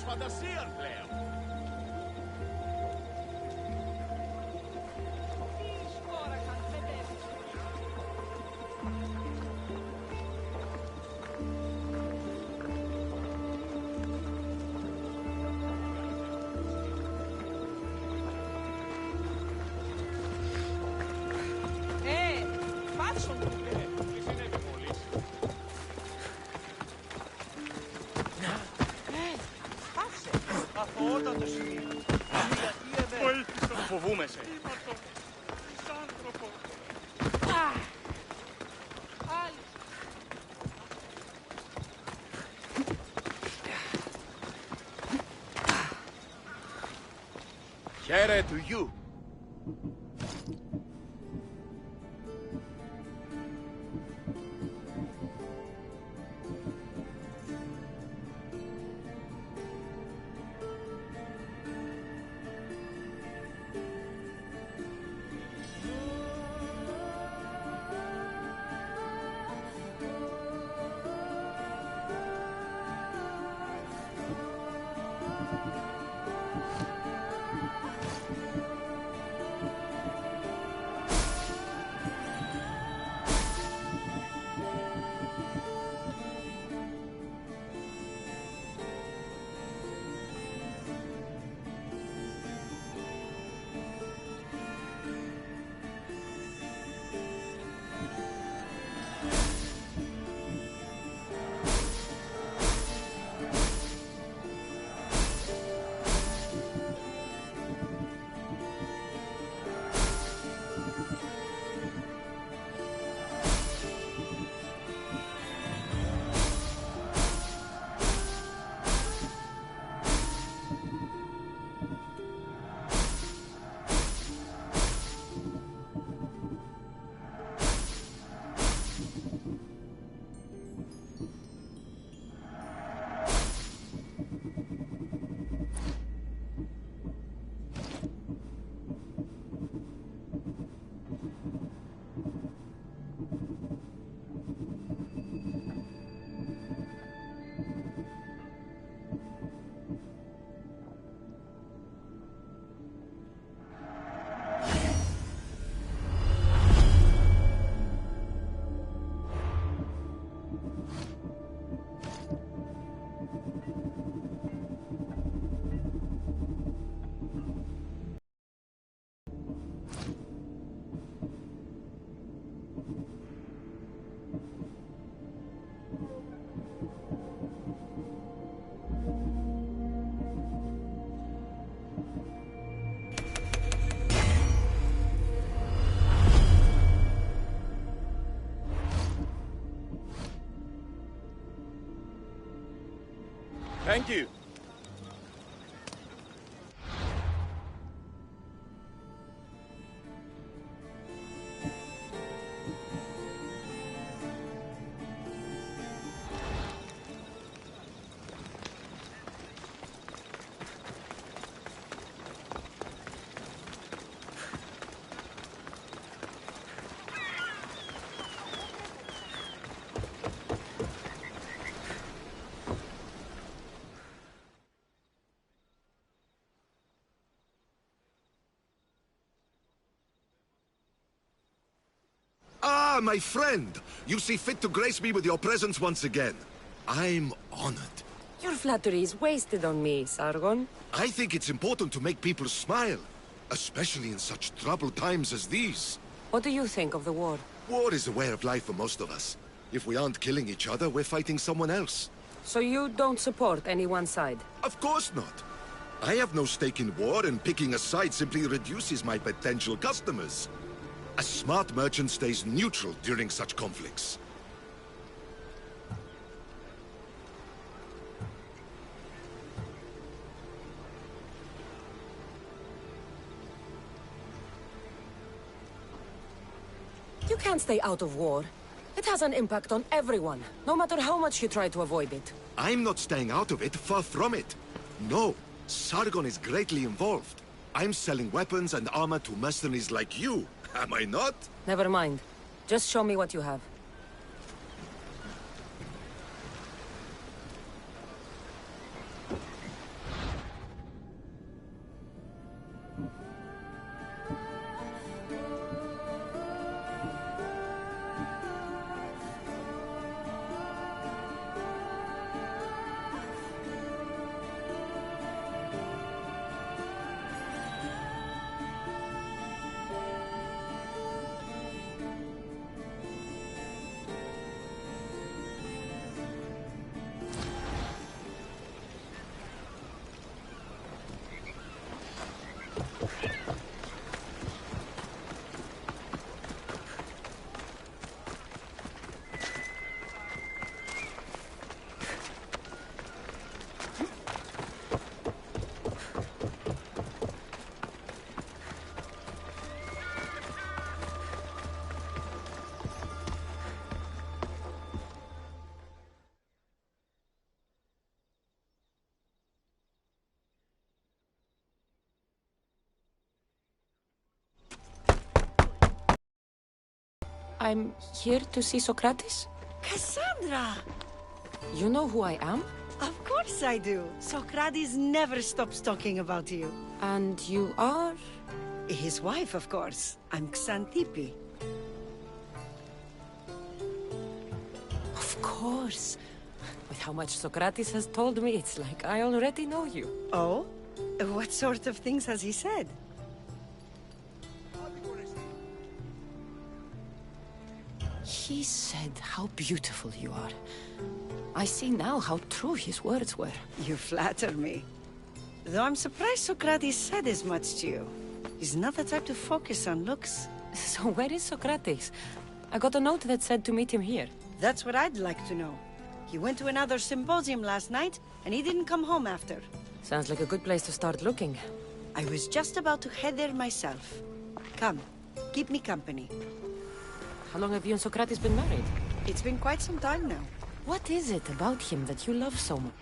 φαντασίαν πλέον. Φοβούμαι σε. Χαίρε του γιου. Thank you. Ah, my friend! You see fit to grace me with your presence once again. I'm honored. Your flattery is wasted on me, Sargon. I think it's important to make people smile, especially in such troubled times as these. What do you think of the war? War is a way of life for most of us. If we aren't killing each other, we're fighting someone else. So you don't support any one side? Of course not. I have no stake in war, and picking a side simply reduces my potential customers. A smart merchant stays neutral during such conflicts. You can't stay out of war. It has an impact on everyone, no matter how much you try to avoid it. I'm not staying out of it, far from it. No, Sargon is greatly involved. I'm selling weapons and armor to mercenaries like you, am I not? Never mind. Just show me what you have. I'm here to see Socrates? Cassandra! You know who I am? Of course I do. Socrates never stops talking about you. And you are? His wife, of course. I'm Xantippe. Of course. With how much Socrates has told me, it's like I already know you. Oh? What sort of things has he said? He said how beautiful you are. I see now how true his words were. You flatter me. Though I'm surprised Socrates said as much to you. He's not the type to focus on looks. So where is Socrates? I got a note that said to meet him here. That's what I'd like to know. He went to another symposium last night, and he didn't come home after. Sounds like a good place to start looking. I was just about to head there myself. Come, keep me company. How long have you and Socrates been married? It's been quite some time now. What is it about him that you love so much?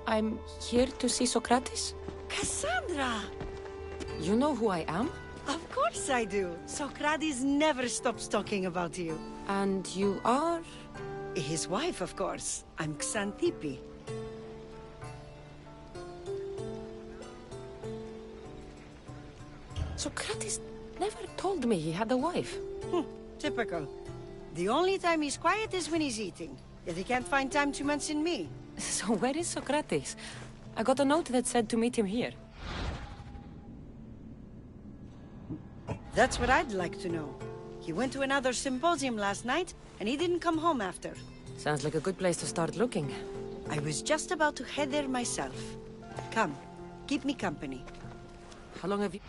I'm here to see Socrates. Cassandra! You know who I am? Of course I do. Socrates never stops talking about you. And you are? His wife, of course. I'm Xanthippe. Socrates never told me he had a wife. Typical. The only time he's quiet is when he's eating. Yet he can't find time to mention me. So where is Socrates? I got a note that said to meet him here. That's what I'd like to know. He went to another symposium last night, and he didn't come home after. Sounds like a good place to start looking. I was just about to head there myself. Come, keep me company. How long have you...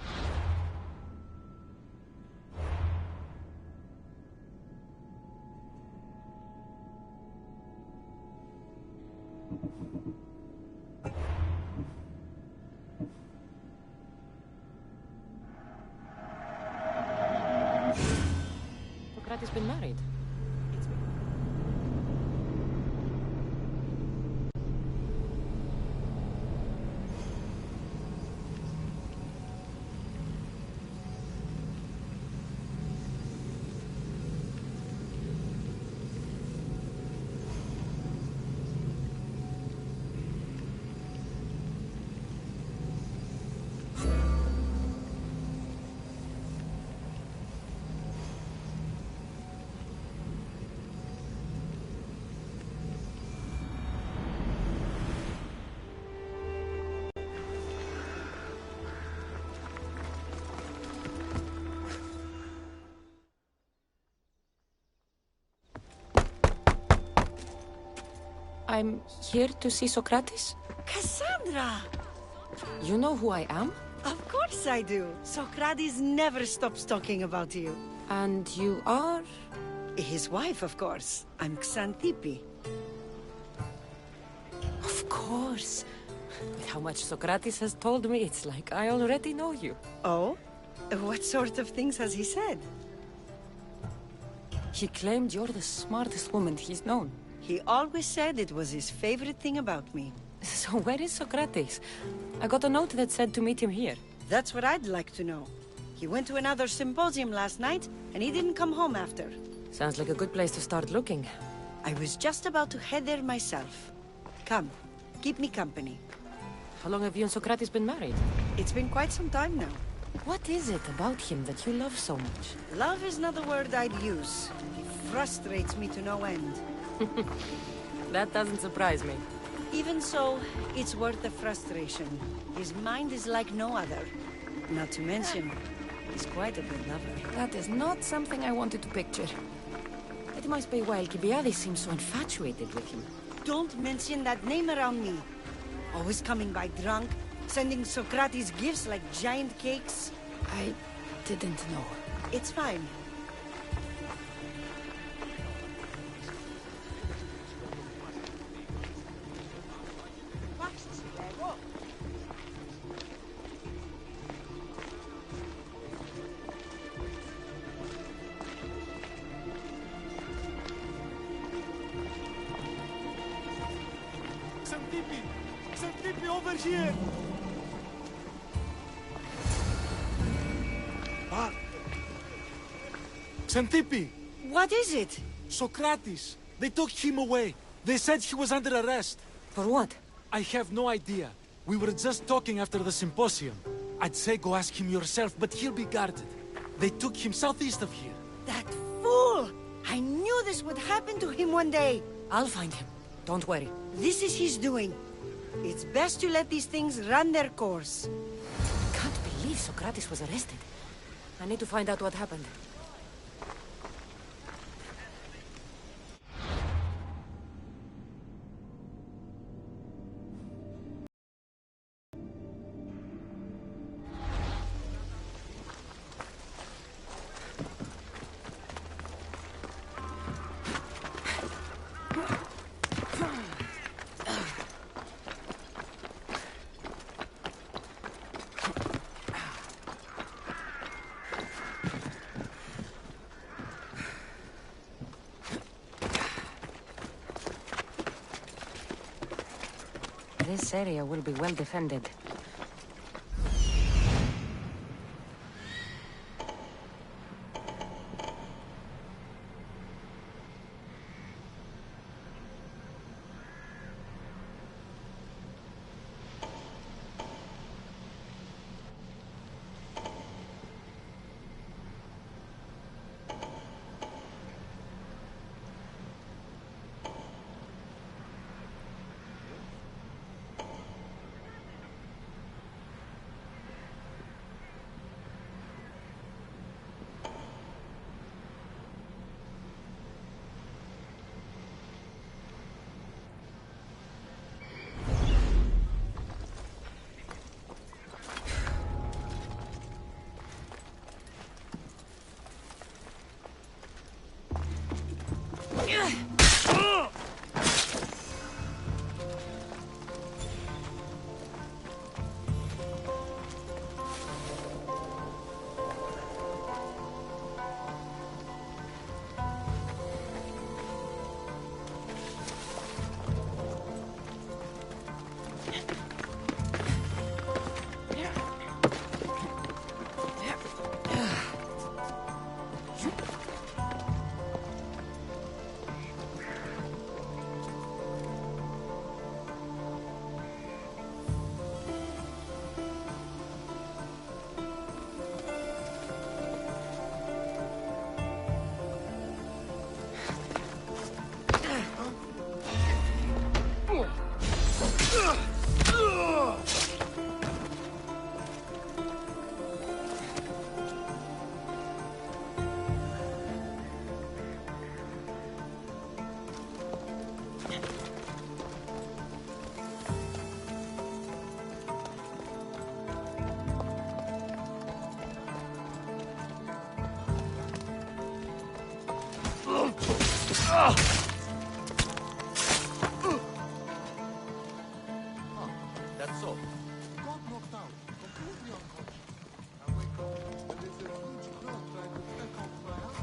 Socrates been married? I'm here to see Socrates. Cassandra! You know who I am? Of course I do. Socrates never stops talking about you. And you are? His wife, of course. I'm Xanthippe. Of course. With how much Socrates has told me, it's like I already know you. Oh? What sort of things has he said? He claimed you're the smartest woman he's known. He always said it was his favorite thing about me. So where is Socrates? I got a note that said to meet him here. That's what I'd like to know. He went to another symposium last night, and he didn't come home after. Sounds like a good place to start looking. I was just about to head there myself. Come, keep me company. How long have you and Socrates been married? It's been quite some time now. What is it about him that you love so much? Love is not the word I'd use. He frustrates me to no end. That doesn't surprise me. Even so, it's worth the frustration. His mind is like no other. Not to mention, he's quite a good lover. That is not something I wanted to picture. It must be why Alcibiades seems so infatuated with him. Don't mention that name around me. Always coming by drunk, sending Socrates gifts like giant cakes. I didn't know. It's fine. Xanthippe! Xanthippe, over here! Ah! Xanthippe! What is it? Socrates! They took him away. They said he was under arrest. For what? I have no idea. We were just talking after the symposium. I'd say go ask him yourself, but he'll be guarded. They took him southeast of here. That fool! I knew this would happen to him one day. I'll find him. Don't worry. This is his doing. It's best to let these things run their course. Can't believe Socrates was arrested. I need to find out what happened. This area will be well defended. That's all. Got knocked out, completely unconscious. I wake up, and there's a huge crowd trying to check out my house.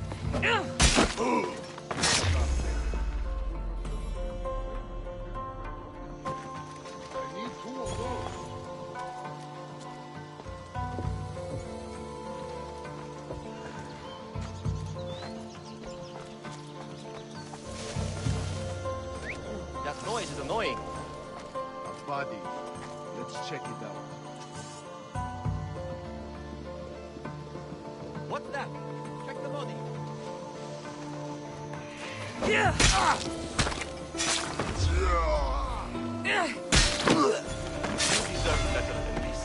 I need two of those. That noise is annoying. A body. Let's check it out. What's that? Check the body. You deserve better than this.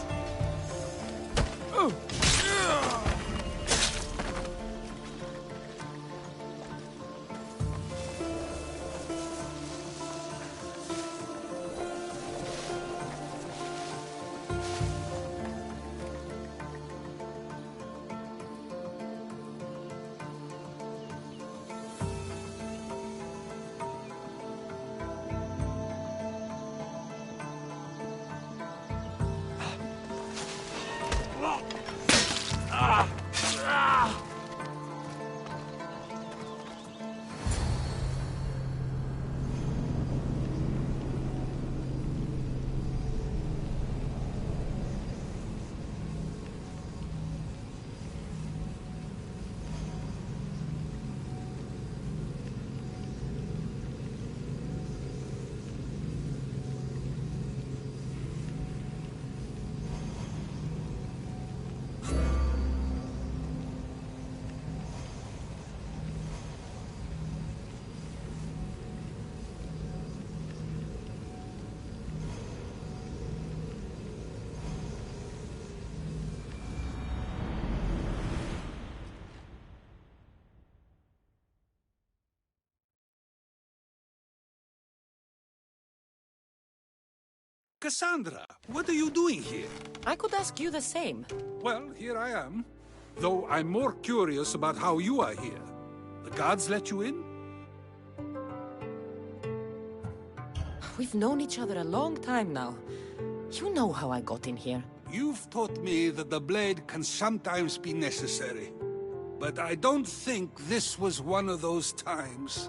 Cassandra, what are you doing here? I could ask you the same. Well, here I am. Though I'm more curious about how you are here. The guards let you in? We've known each other a long time now. You know how I got in here. You've taught me that the blade can sometimes be necessary. But I don't think this was one of those times.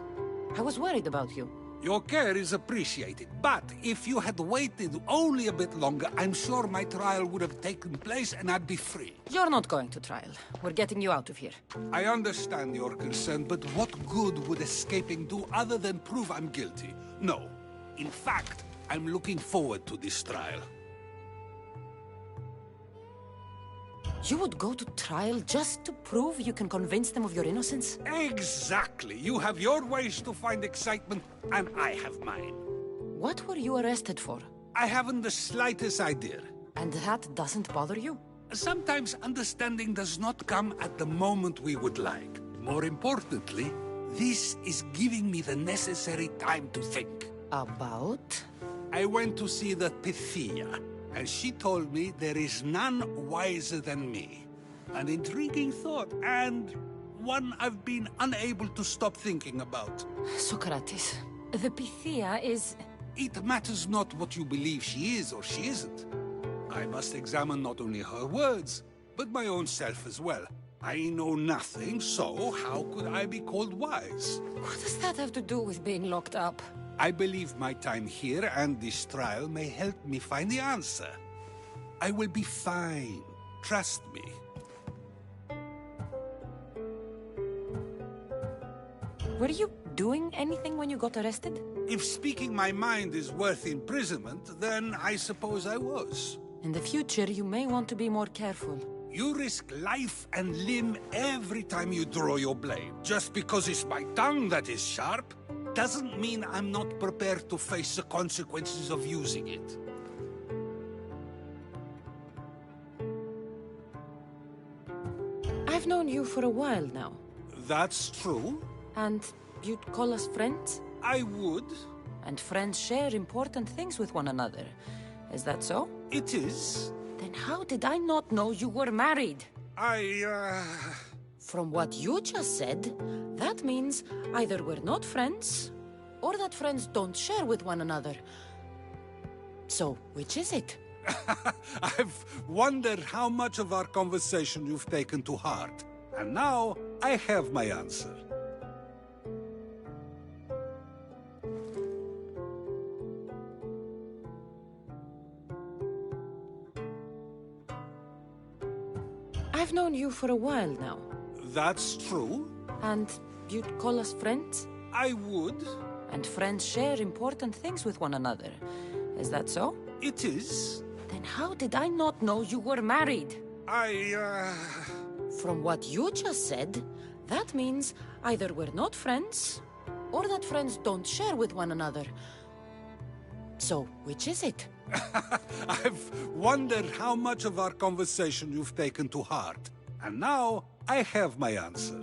I was worried about you. Your care is appreciated, but if you had waited only a bit longer, I'm sure my trial would have taken place and I'd be free. You're not going to trial. We're getting you out of here. I understand your concern, but what good would escaping do other than prove I'm guilty? No. In fact, I'm looking forward to this trial. You would go to trial just to prove you can convince them of your innocence? Exactly. You have your ways to find excitement, and I have mine. What were you arrested for? I haven't the slightest idea. And that doesn't bother you? Sometimes understanding does not come at the moment we would like. More importantly, this is giving me the necessary time to think. About? I went to see the Pythia, and she told me there is none wiser than me. An intriguing thought, and one I've been unable to stop thinking about. Socrates, the Pythia is... It matters not what you believe she is or she isn't. I must examine not only her words, but my own self as well. I know nothing, so how could I be called wise? What does that have to do with being locked up? I believe my time here and this trial may help me find the answer. I will be fine. Trust me. Were you doing anything when you got arrested? If speaking my mind is worth imprisonment, then I suppose I was. In the future, you may want to be more careful. You risk life and limb every time you draw your blade. Just because it's my tongue that is sharp, doesn't mean I'm not prepared to face the consequences of using it. I've known you for a while now. That's true. And you'd call us friends? I would. And friends share important things with one another. Is that so? It is. Then how did I not know you were married? From what you just said, that means either we're not friends, or that friends don't share with one another. So, which is it? I've wondered how much of our conversation you've taken to heart. And now, I have my answer. I've known you for a while now. That's true. And you'd call us friends? I would. And friends share important things with one another. Is that so? It is. Then how did I not know you were married? From what you just said, that means either we're not friends, or that friends don't share with one another. So, which is it? I've wondered how much of our conversation you've taken to heart. And now, I have my answer.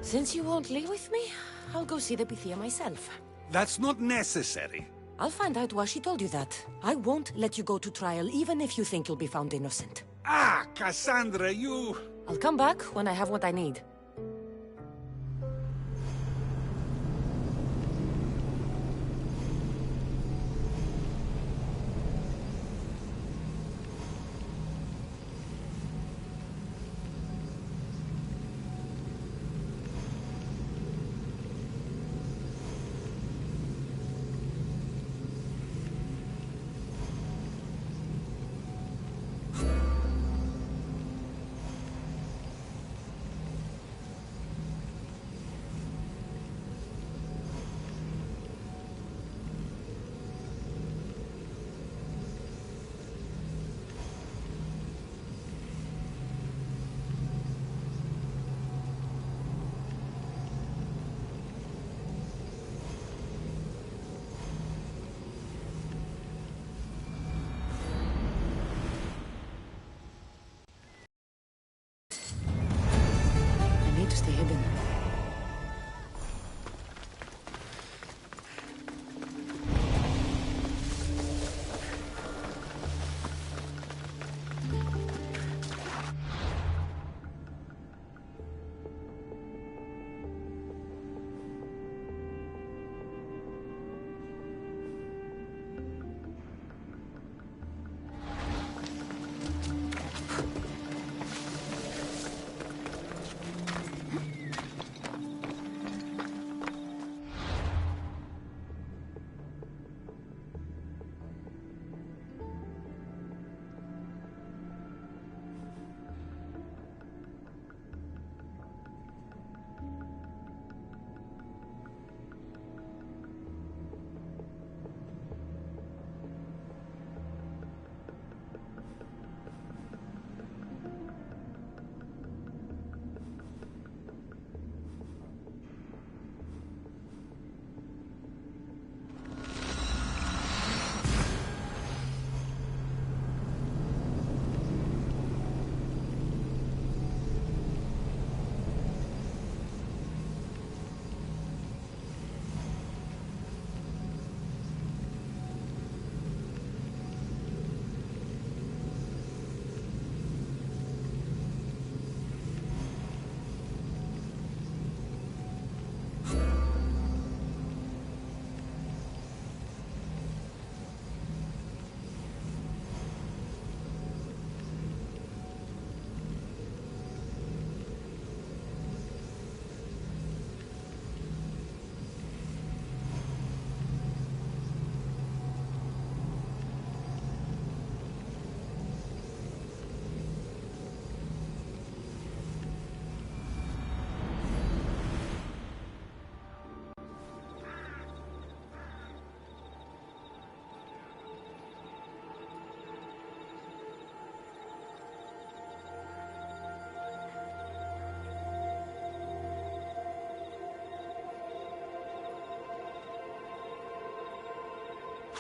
Since you won't leave with me, I'll go see the Pythia myself. That's not necessary. I'll find out why she told you that. I won't let you go to trial, even if you think you'll be found innocent. Ah, Cassandra, you... I'll come back when I have what I need.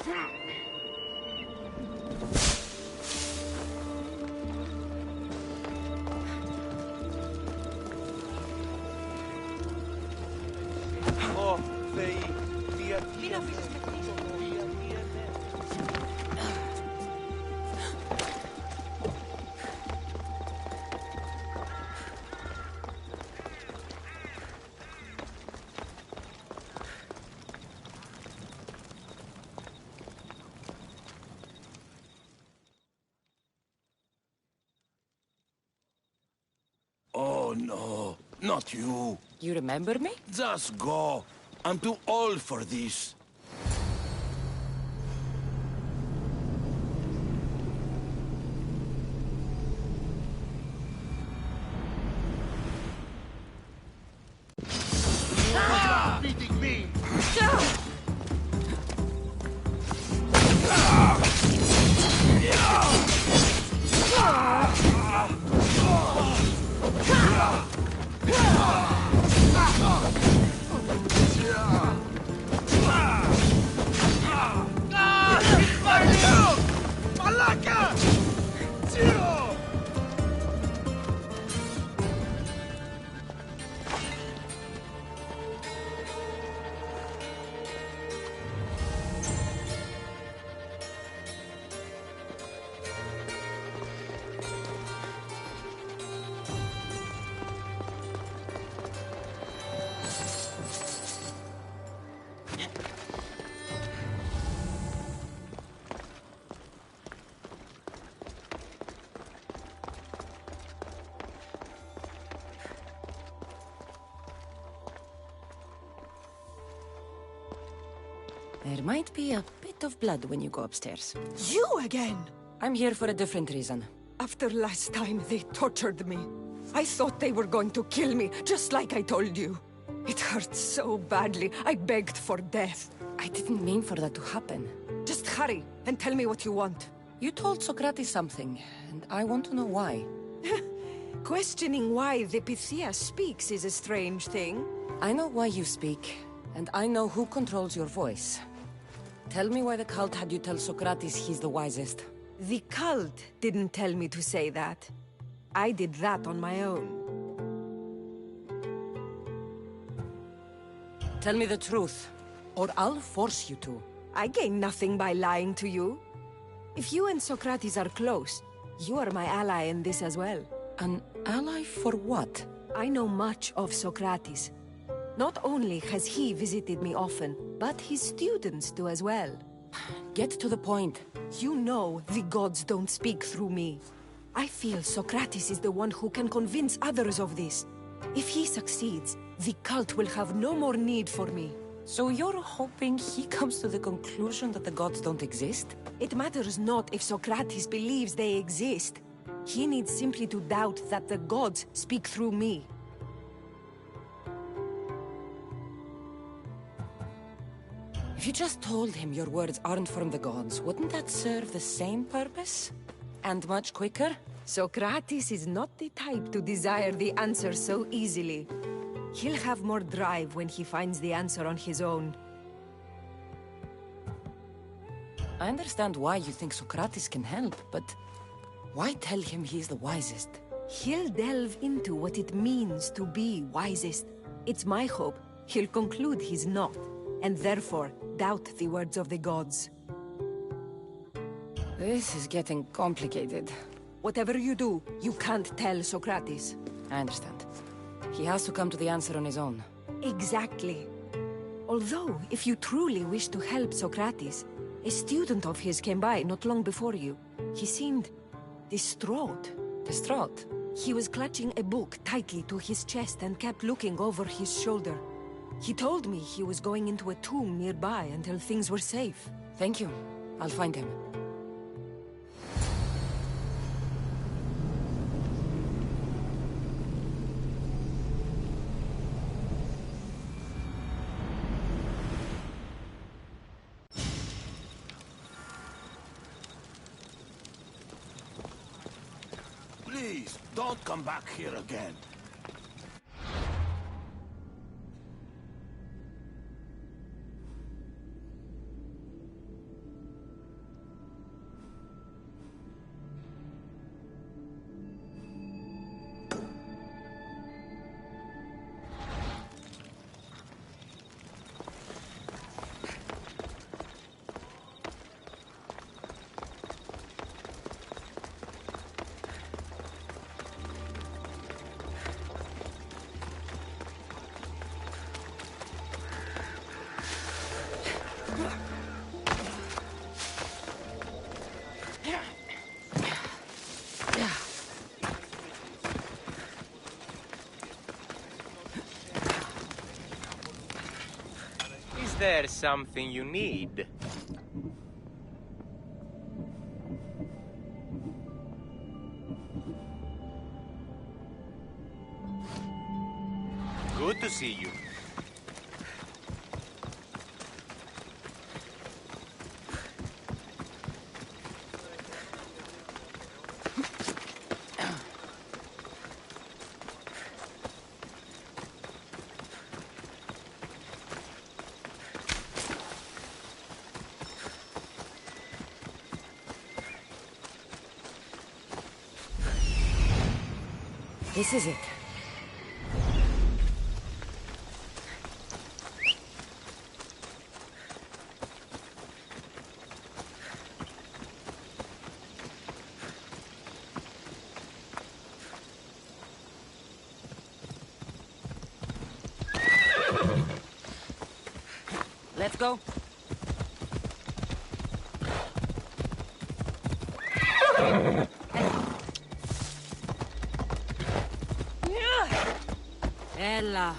Oh, via Oh no, not you. You remember me? Just go. I'm too old for this. Beating me! There might be a bit of blood when you go upstairs. You again! I'm here for a different reason. After last time, they tortured me. I thought they were going to kill me, just like I told you. It hurt so badly, I begged for death. I didn't mean for that to happen. Just hurry, and tell me what you want. You told Socrates something, and I want to know why. Questioning why the Pythia speaks is a strange thing. I know why you speak, and I know who controls your voice. Tell me why the cult had you tell Socrates he's the wisest. The cult didn't tell me to say that. I did that on my own. Tell me the truth, or I'll force you to. I gain nothing by lying to you. If you and Socrates are close, you are my ally in this as well. An ally for what? I know much of Socrates. Not only has he visited me often, but his students do as well. Get to the point. You know the gods don't speak through me. I feel Socrates is the one who can convince others of this. If he succeeds, the cult will have no more need for me. So you're hoping he comes to the conclusion that the gods don't exist? It matters not if Socrates believes they exist. He needs simply to doubt that the gods speak through me. If you just told him your words aren't from the gods, wouldn't that serve the same purpose? And much quicker? Socrates is not the type to desire the answer so easily. He'll have more drive when he finds the answer on his own. I understand why you think Socrates can help, but why tell him he's the wisest? He'll delve into what it means to be wisest. It's my hope he'll conclude he's not, and therefore doubt the words of the gods. This is getting complicated. Whatever you do, you can't tell Socrates. I understand. He has to come to the answer on his own. Exactly. Although, if you truly wish to help Socrates, a student of his came by not long before you. He seemed distraught. Distraught? He was clutching a book tightly to his chest and kept looking over his shoulder. He told me he was going into a tomb nearby until things were safe. Thank you. I'll find him. Please, don't come back here again. there something you need? Good to see you. This is it. Let's go. Ella.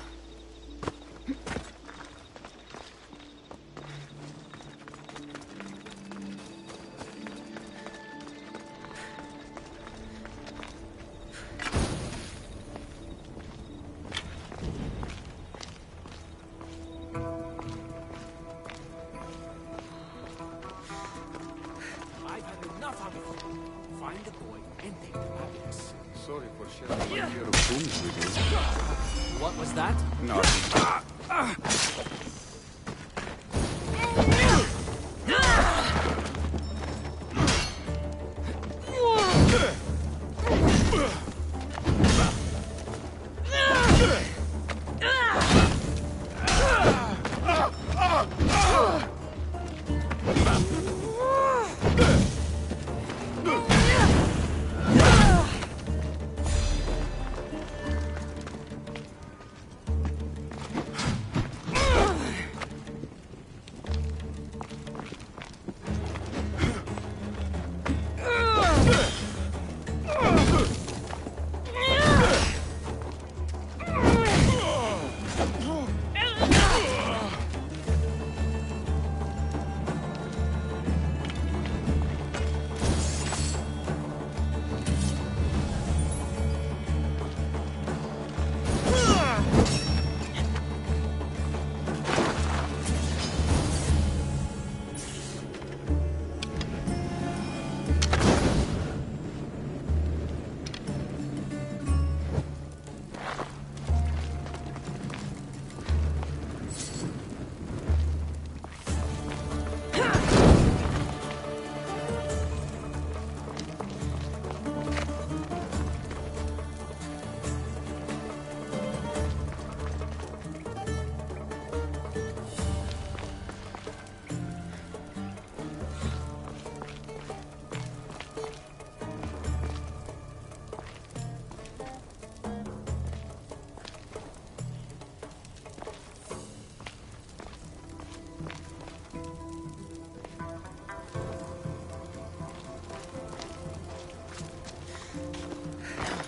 I've had enough of it. Find the boy and take the rabbits. Sorry for sharing my fear of booms with you. What was that? Nothing.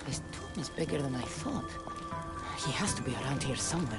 This tomb is bigger than I thought. He has to be around here somewhere.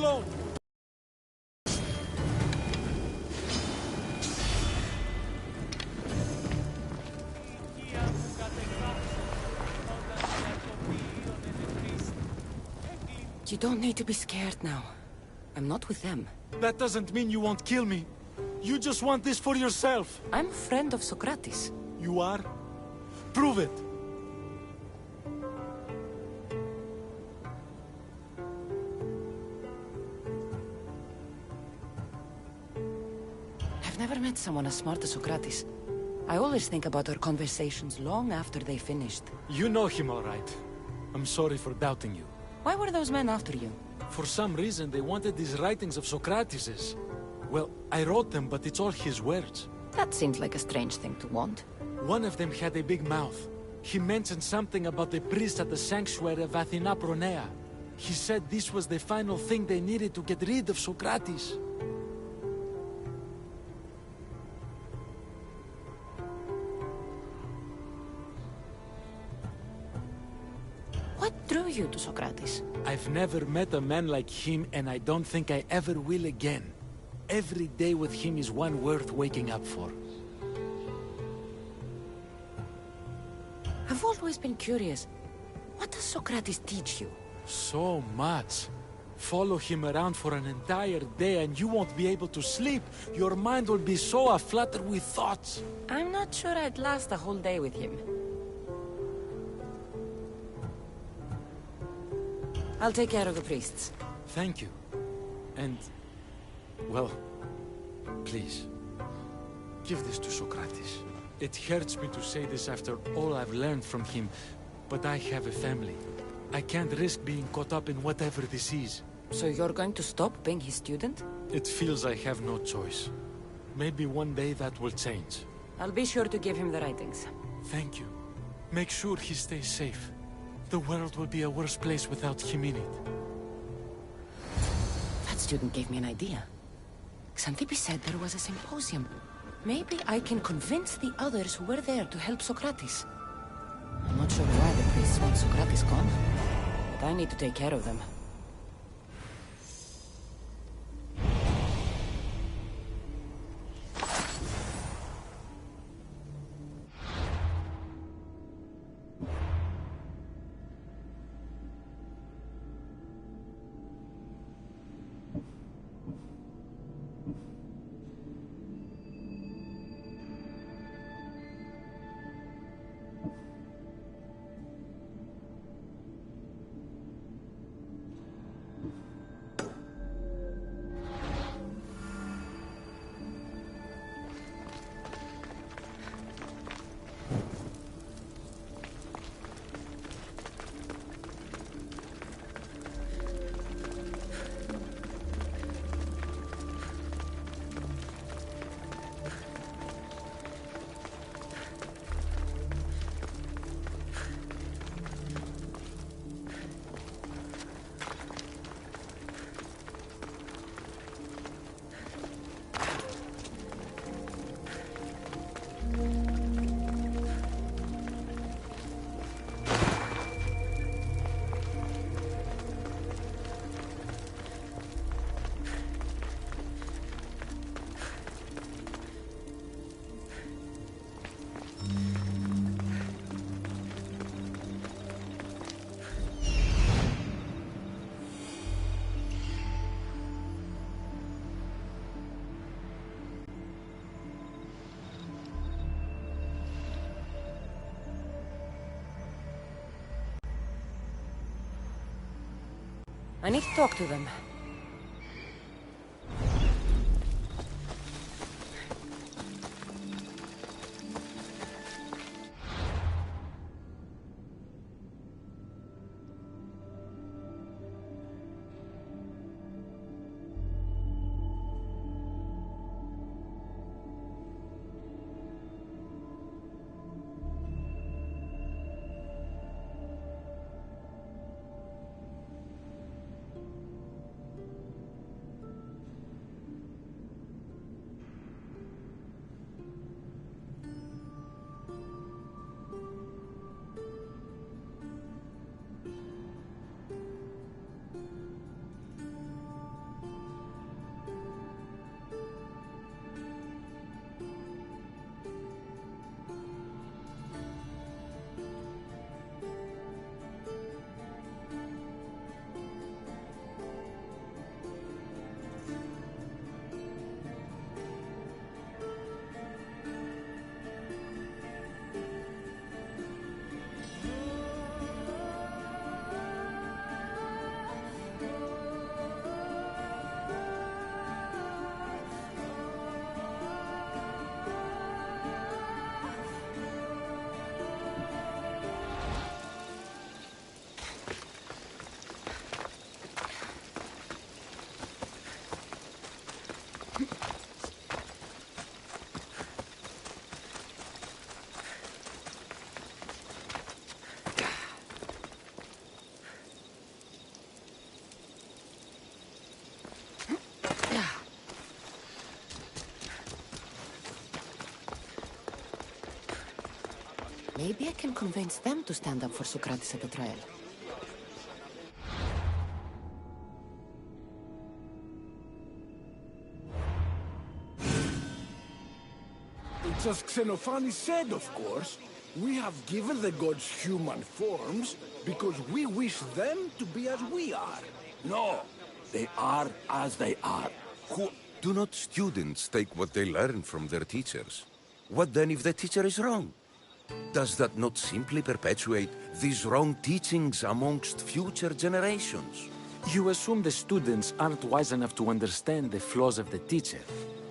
alone! You don't need to be scared now. I'm not with them. That doesn't mean you won't kill me. You just want this for yourself. I'm a friend of Socrates. You are? Prove it! I've never met someone as smart as Socrates. I always think about our conversations long after they finished. You know him all right. I'm sorry for doubting you. Why were those men after you? For some reason, they wanted these writings of Socrates's. Well, I wrote them, but it's all his words. That seems like a strange thing to want. One of them had a big mouth. He mentioned something about the priest at the sanctuary of Athena Pronea. He said this was the final thing they needed to get rid of Socrates. What drew you to Socrates? I've never met a man like him, and I don't think I ever will again. Every day with him is one worth waking up for. I've always been curious. What does Socrates teach you? So much. Follow him around for an entire day and you won't be able to sleep. Your mind will be so aflutter with thoughts. I'm not sure I'd last a whole day with him. I'll take care of the priests. Thank you. And, well, please, give this to Socrates. It hurts me to say this after all I've learned from him, but I have a family. I can't risk being caught up in whatever this is. So you're going to stop being his student? It feels I have no choice. Maybe one day that will change. I'll be sure to give him the writings. Thank you. Make sure he stays safe. The world will be a worse place without him in it. That student gave me an idea. Xanthippe said there was a symposium. Maybe I can convince the others who were there to help Socrates. I'm not sure why the priests want Socrates gone, but I need to take care of them. I need to talk to them. Maybe I can convince them to stand up for Socrates at the trial. It's as Xenophanes said, of course. We have given the gods human forms because we wish them to be as we are. No, they are as they are. Do not students take what they learn from their teachers? What then if the teacher is wrong? Does that not simply perpetuate these wrong teachings amongst future generations? You assume the students aren't wise enough to understand the flaws of the teacher.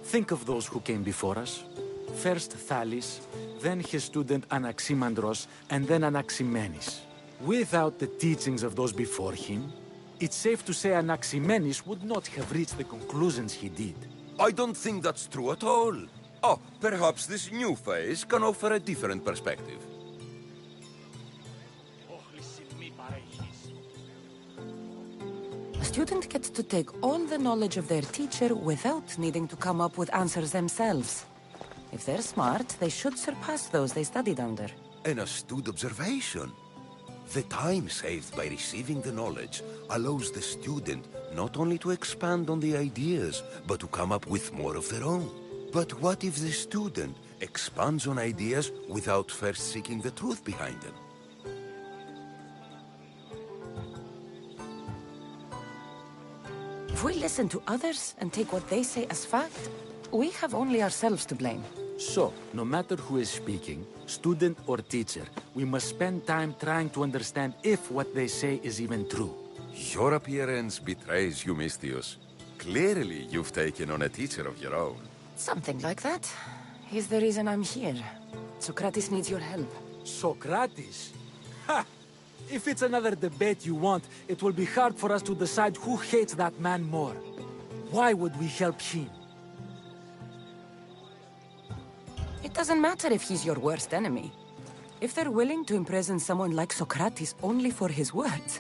Think of those who came before us. First Thales, then his student Anaximandros, and then Anaximenes. Without the teachings of those before him, it's safe to say Anaximenes would not have reached the conclusions he did. I don't think that's true at all. Oh, perhaps this new phase can offer a different perspective. A student gets to take all the knowledge of their teacher without needing to come up with answers themselves. If they're smart, they should surpass those they studied under. An astute observation. The time saved by receiving the knowledge allows the student not only to expand on the ideas, but to come up with more of their own. But what if the student expands on ideas without first seeking the truth behind them? If we listen to others and take what they say as fact, we have only ourselves to blame. So, no matter who is speaking, student or teacher, we must spend time trying to understand if what they say is even true. Your appearance betrays you, Mystius. Clearly, you've taken on a teacher of your own. Something like that. He's the reason I'm here. Socrates needs your help. Socrates? Ha! If it's another debate you want, it will be hard for us to decide who hates that man more. Why would we help him? It doesn't matter if he's your worst enemy. If they're willing to imprison someone like Socrates only for his words,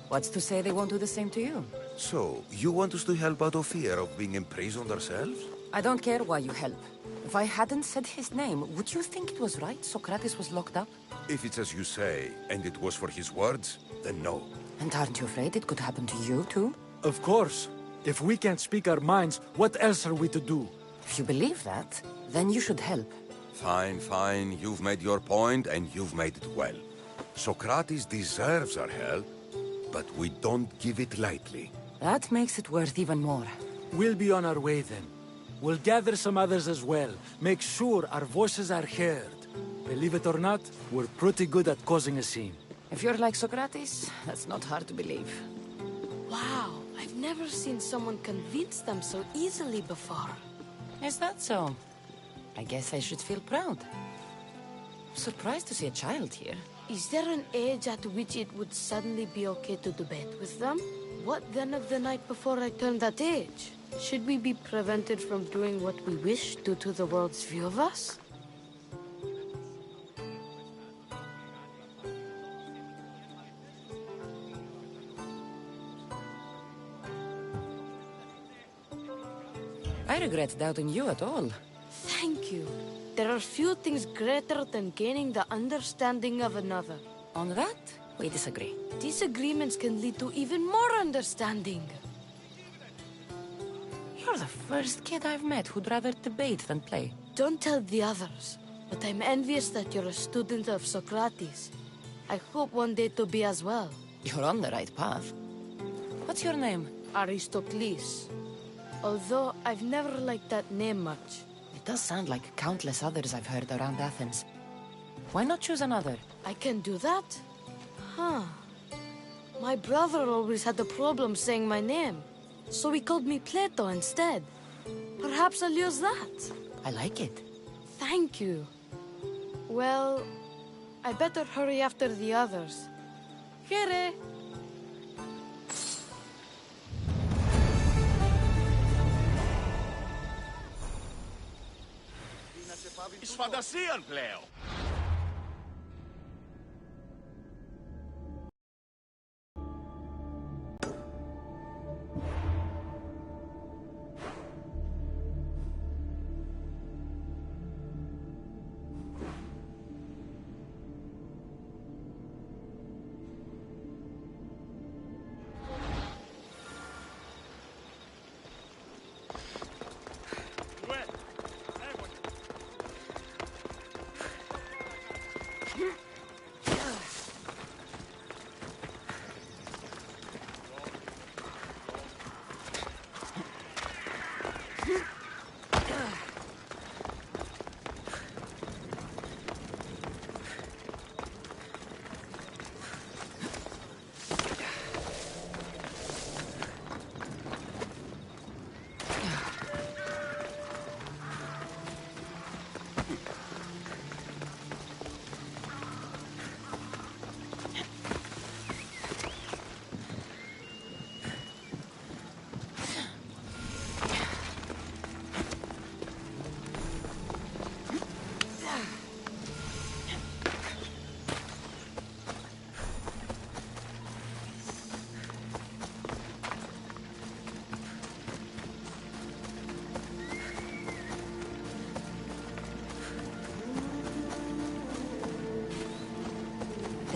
what's to say they won't do the same to you? So, you want us to help out of fear of being imprisoned ourselves? I don't care why you help. If I hadn't said his name, would you think it was right Socrates was locked up? If it's as you say, and it was for his words, then no. And aren't you afraid it could happen to you, too? Of course. If we can't speak our minds, what else are we to do? If you believe that, then you should help. Fine, fine. You've made your point, and you've made it well. Socrates deserves our help, but we don't give it lightly. That makes it worth even more. We'll be on our way then. We'll gather some others as well. Make sure our voices are heard. Believe it or not, we're pretty good at causing a scene. If you're like Socrates, that's not hard to believe. Wow, I've never seen someone convince them so easily before. Is that so? I guess I should feel proud. I'm surprised to see a child here. Is there an age at which it would suddenly be okay to debate with them? What then of the night before I turned that age? Should we be prevented from doing what we wish due to the world's view of us? I regret doubting you at all. Thank you. There are few things greater than gaining the understanding of another. On that, we disagree. Disagreements can lead to even more understanding. You're the first kid I've met who'd rather debate than play. Don't tell the others, but I'm envious that you're a student of Socrates. I hope one day to be as well. You're on the right path. What's your name? Aristocles. Although I've never liked that name much. It does sound like countless others I've heard around Athens. Why not choose another? I can do that? Huh. My brother always had a problem saying my name, so he called me Plato instead. Perhaps I'll use that. I like it. Thank you. Well, I better hurry after the others. Here. Εις φαντασίαν πλέον.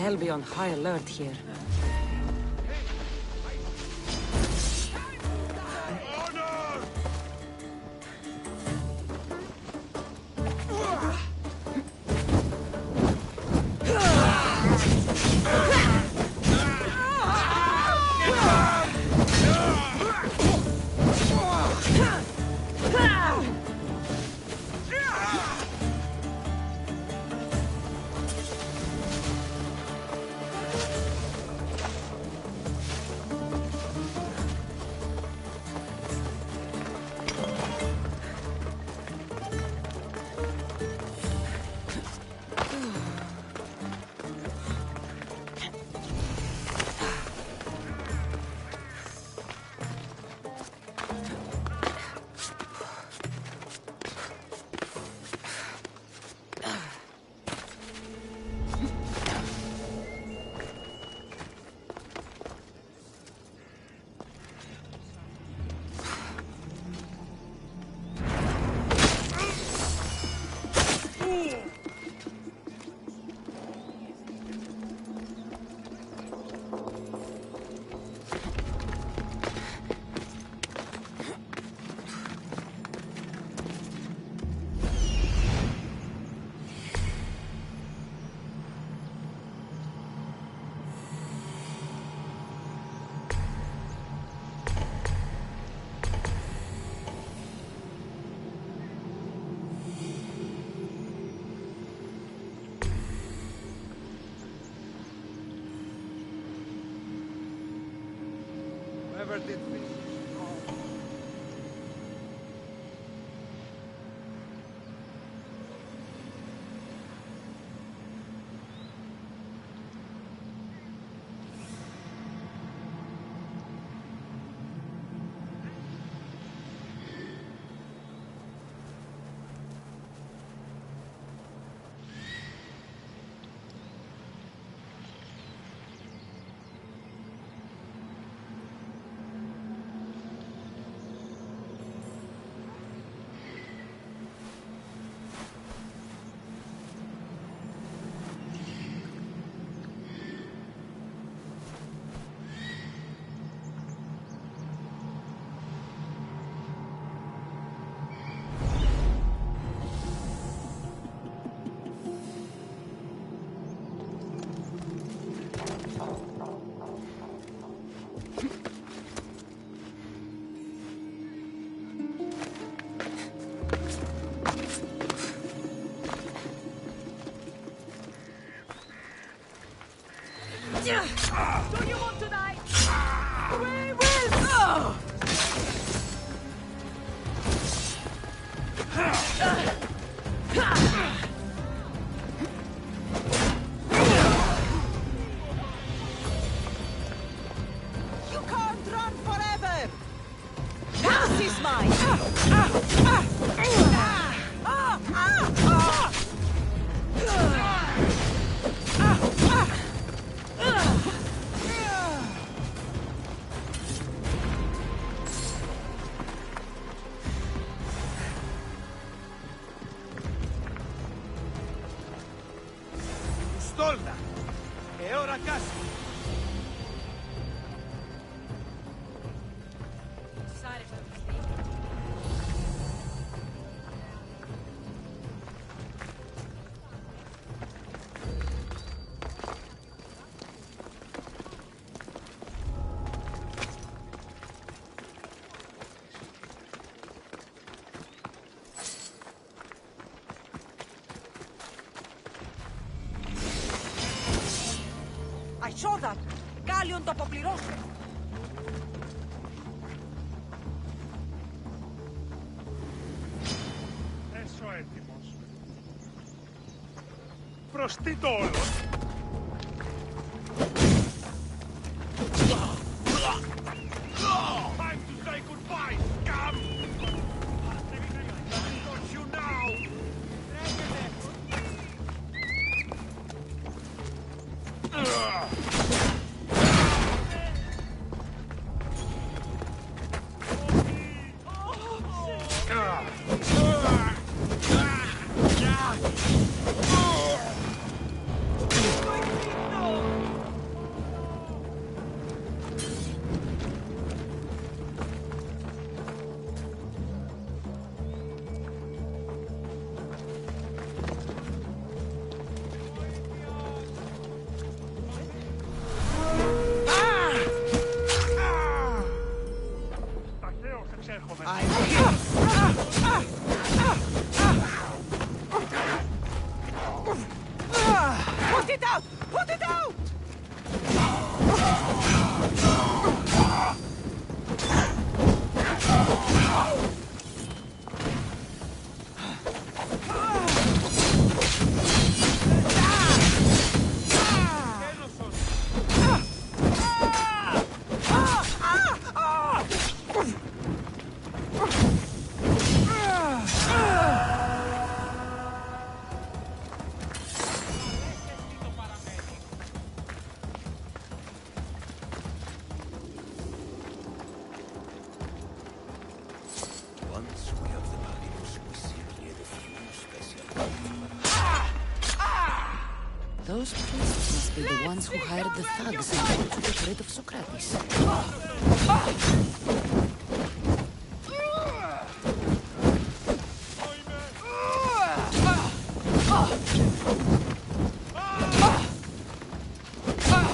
hell be on high alert here. Whoever did this. Do you want to die? We will! You can't run forever! This is mine! Stolda! E ora a casa! I saw that! Galleon το αποπληρώστε! Έσω έτοιμος. Προς τι το όλο. Time to say goodbye, scum! Got you now! Those priests must be the ones who hired the thugs in order to get rid of Socrates.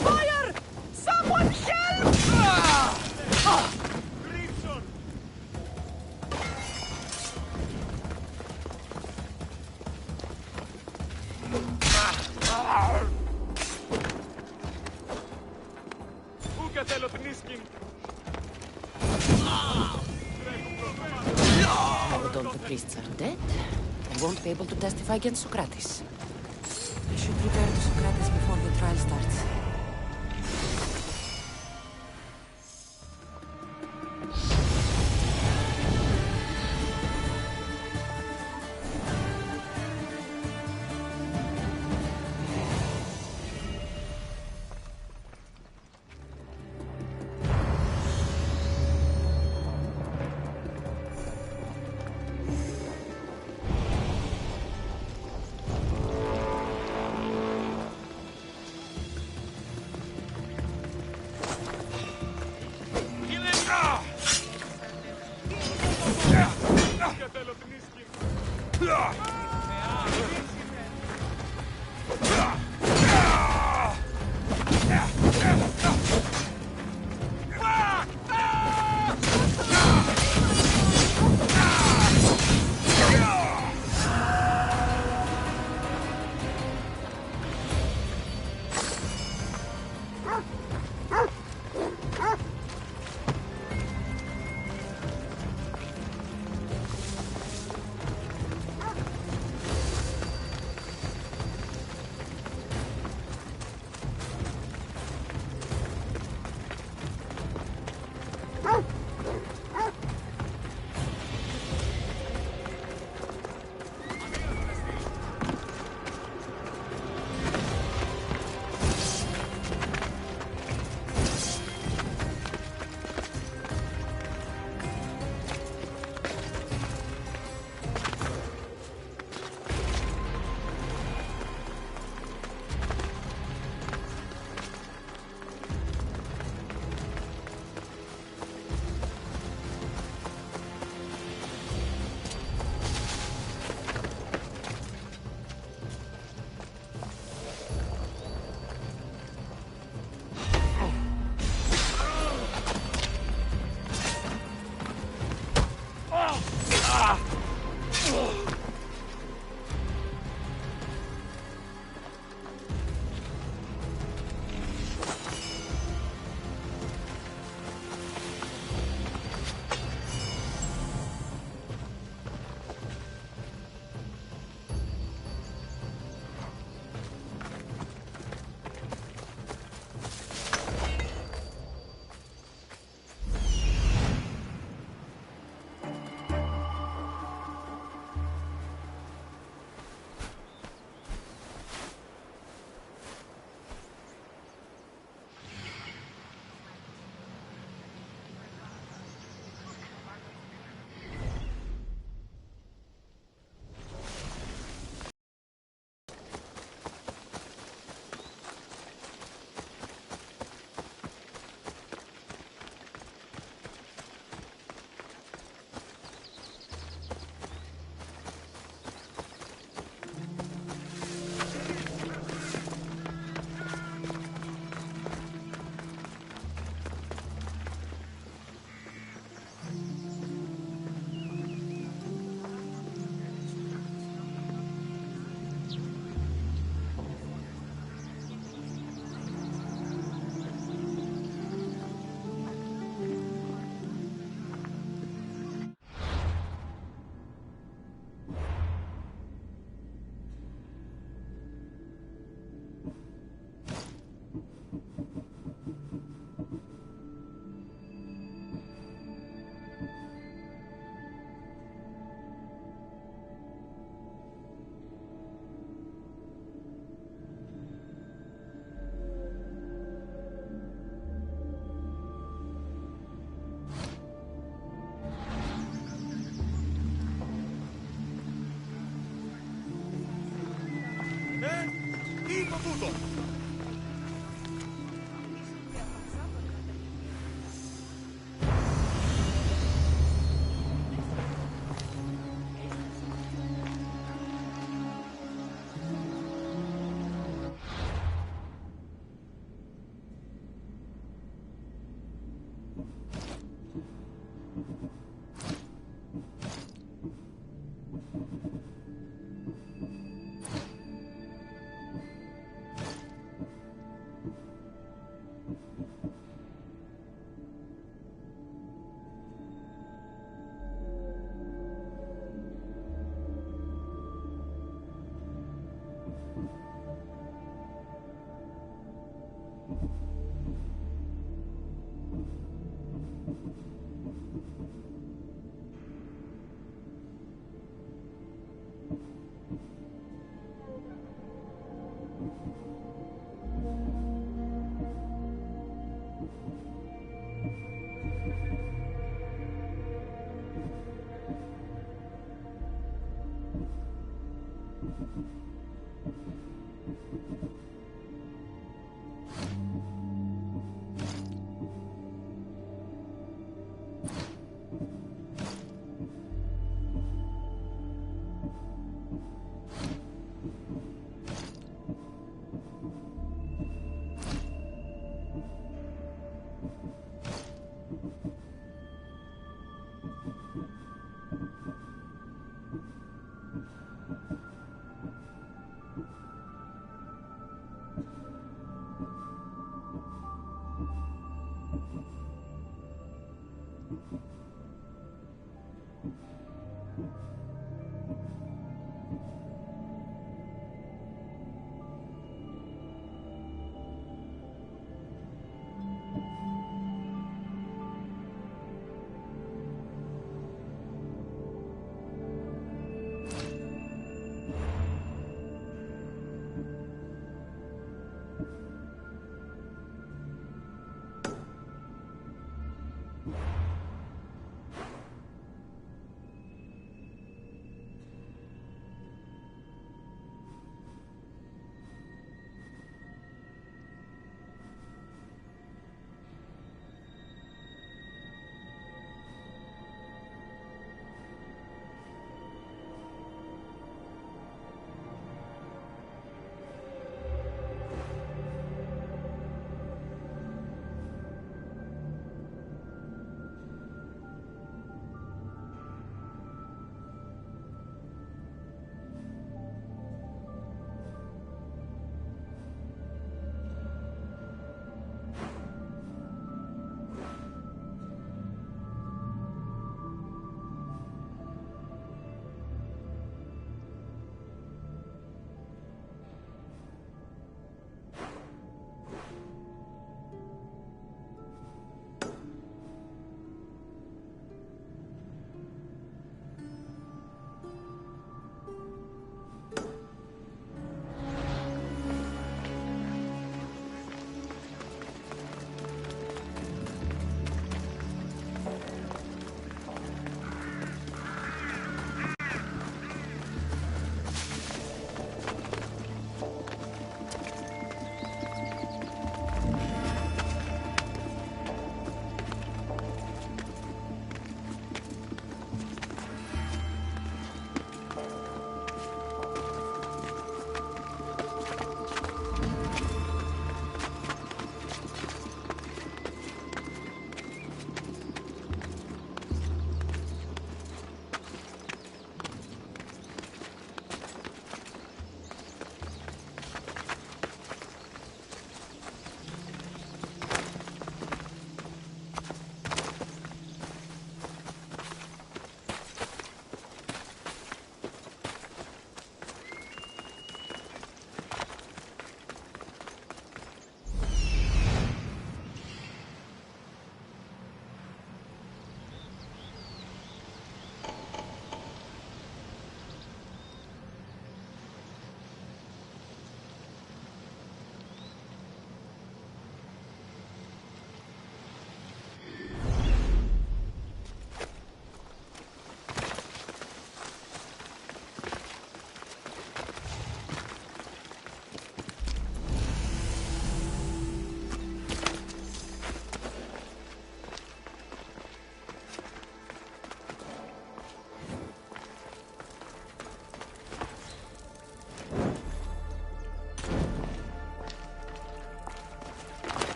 Fire! Someone help! Now that all the priests are dead, I won't be able to testify against Socrates. I should return to Socrates before the trial starts.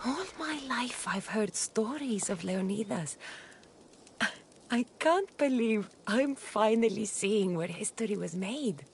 All my life I've heard stories of Leonidas. I can't believe I'm finally seeing where history was made.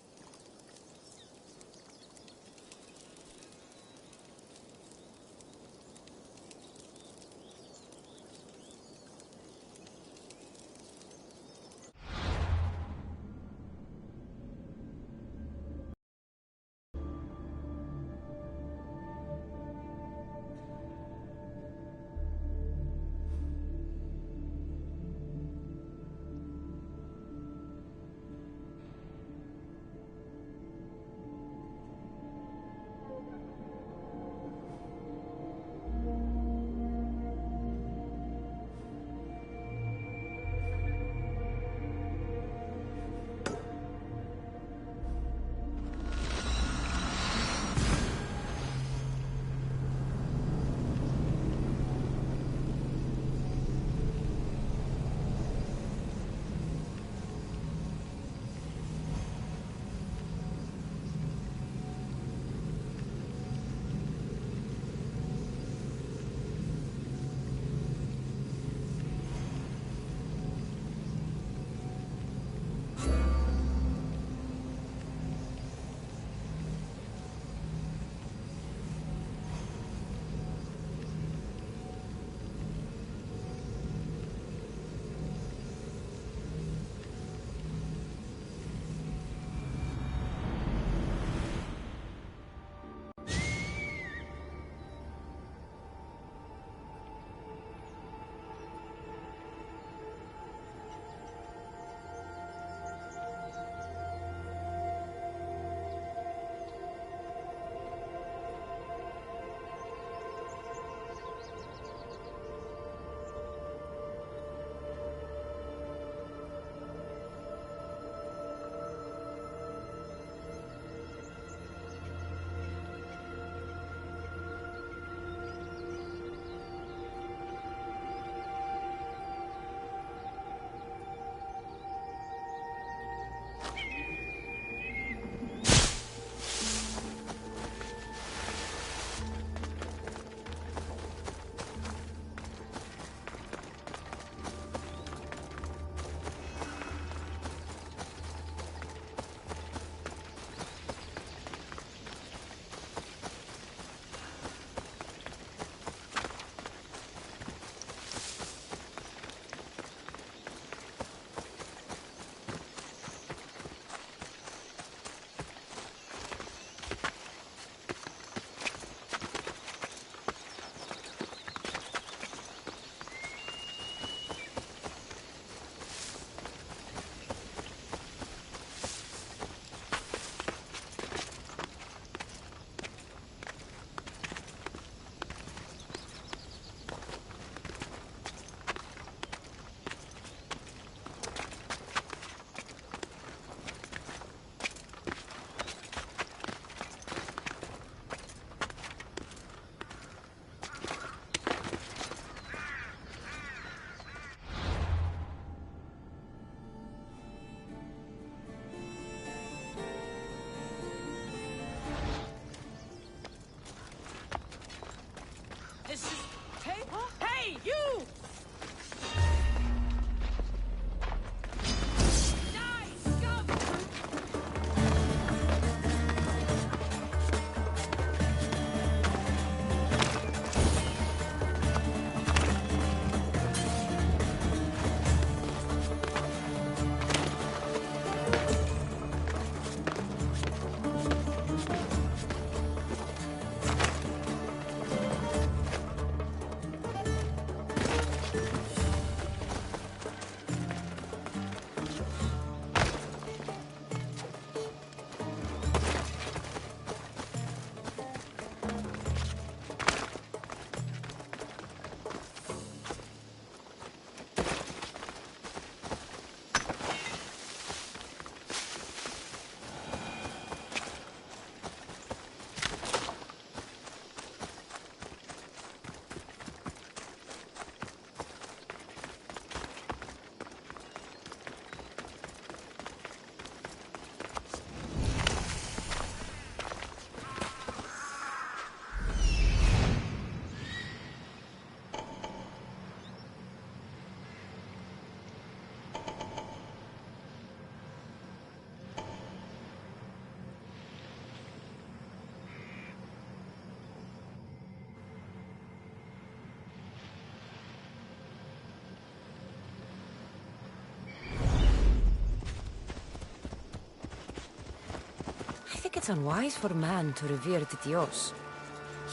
It's unwise for man to revere Tityos.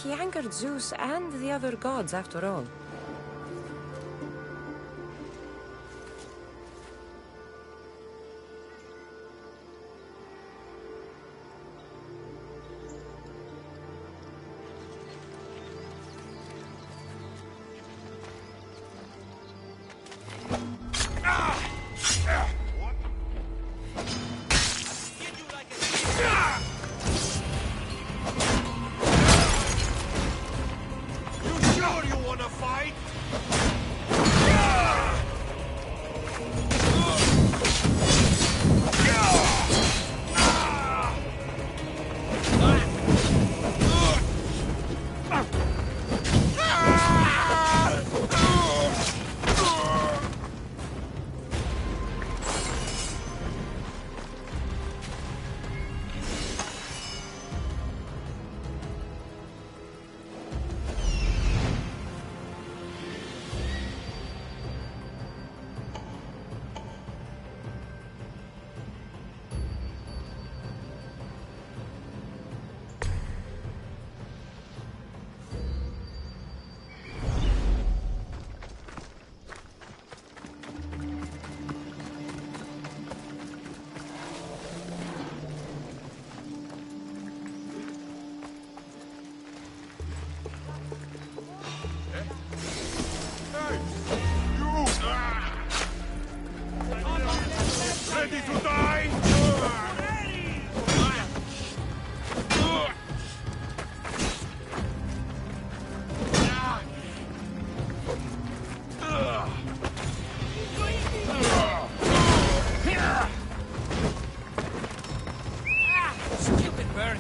He angered Zeus and the other gods, after all. Ready to die? Stupid bird!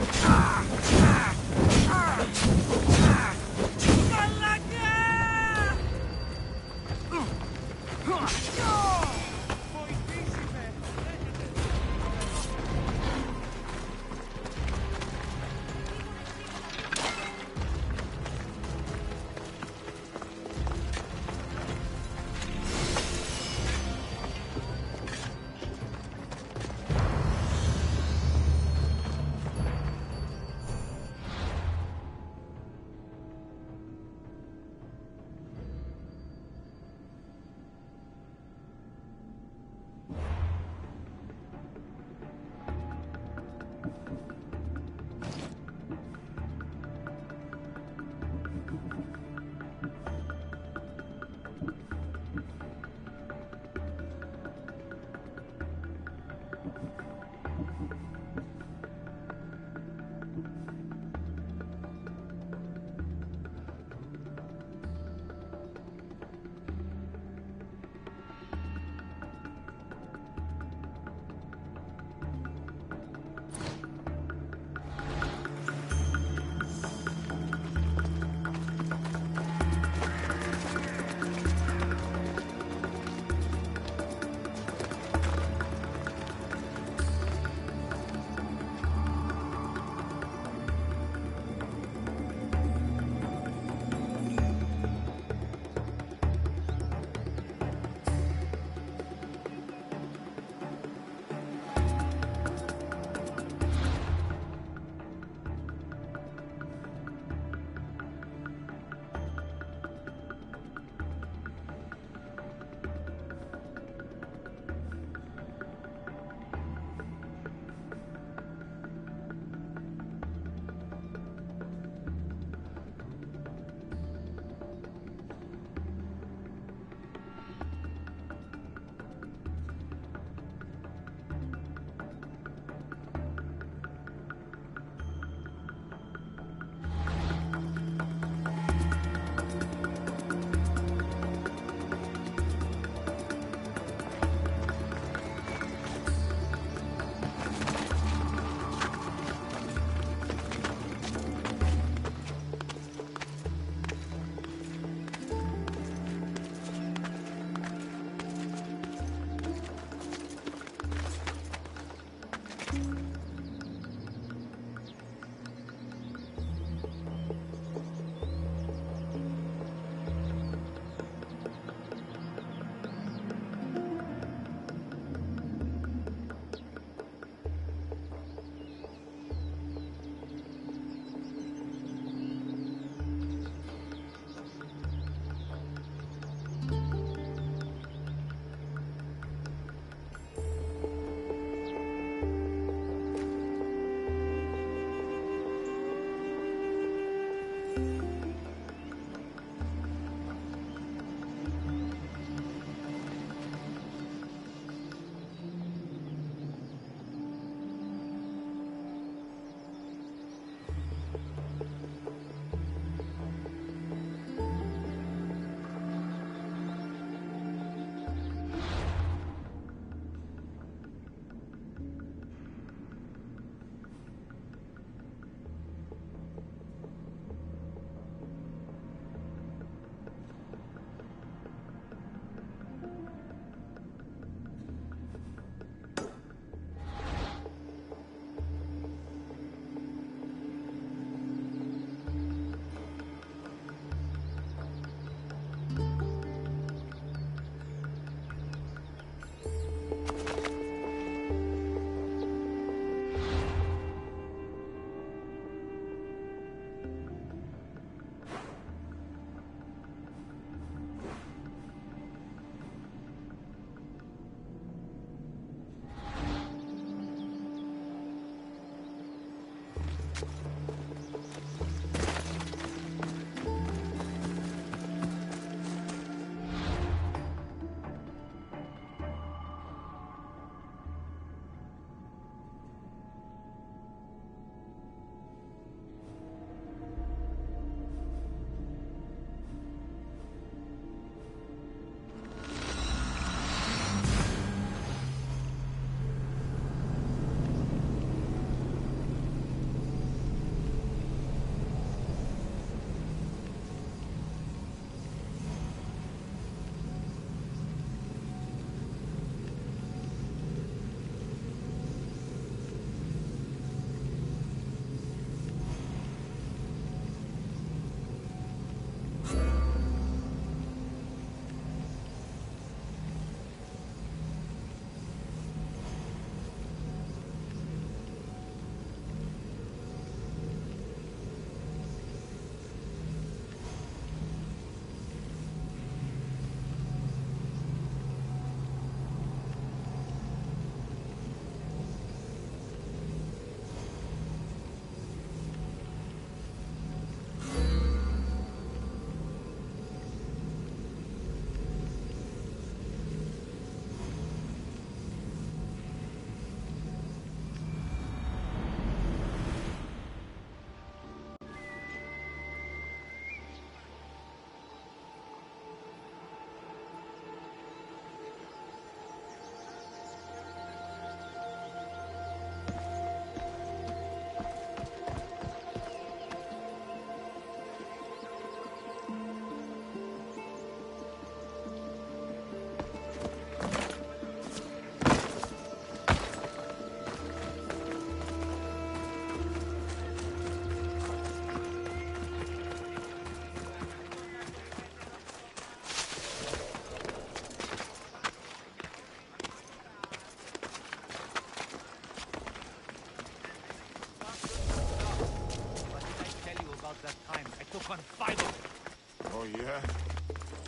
yeah?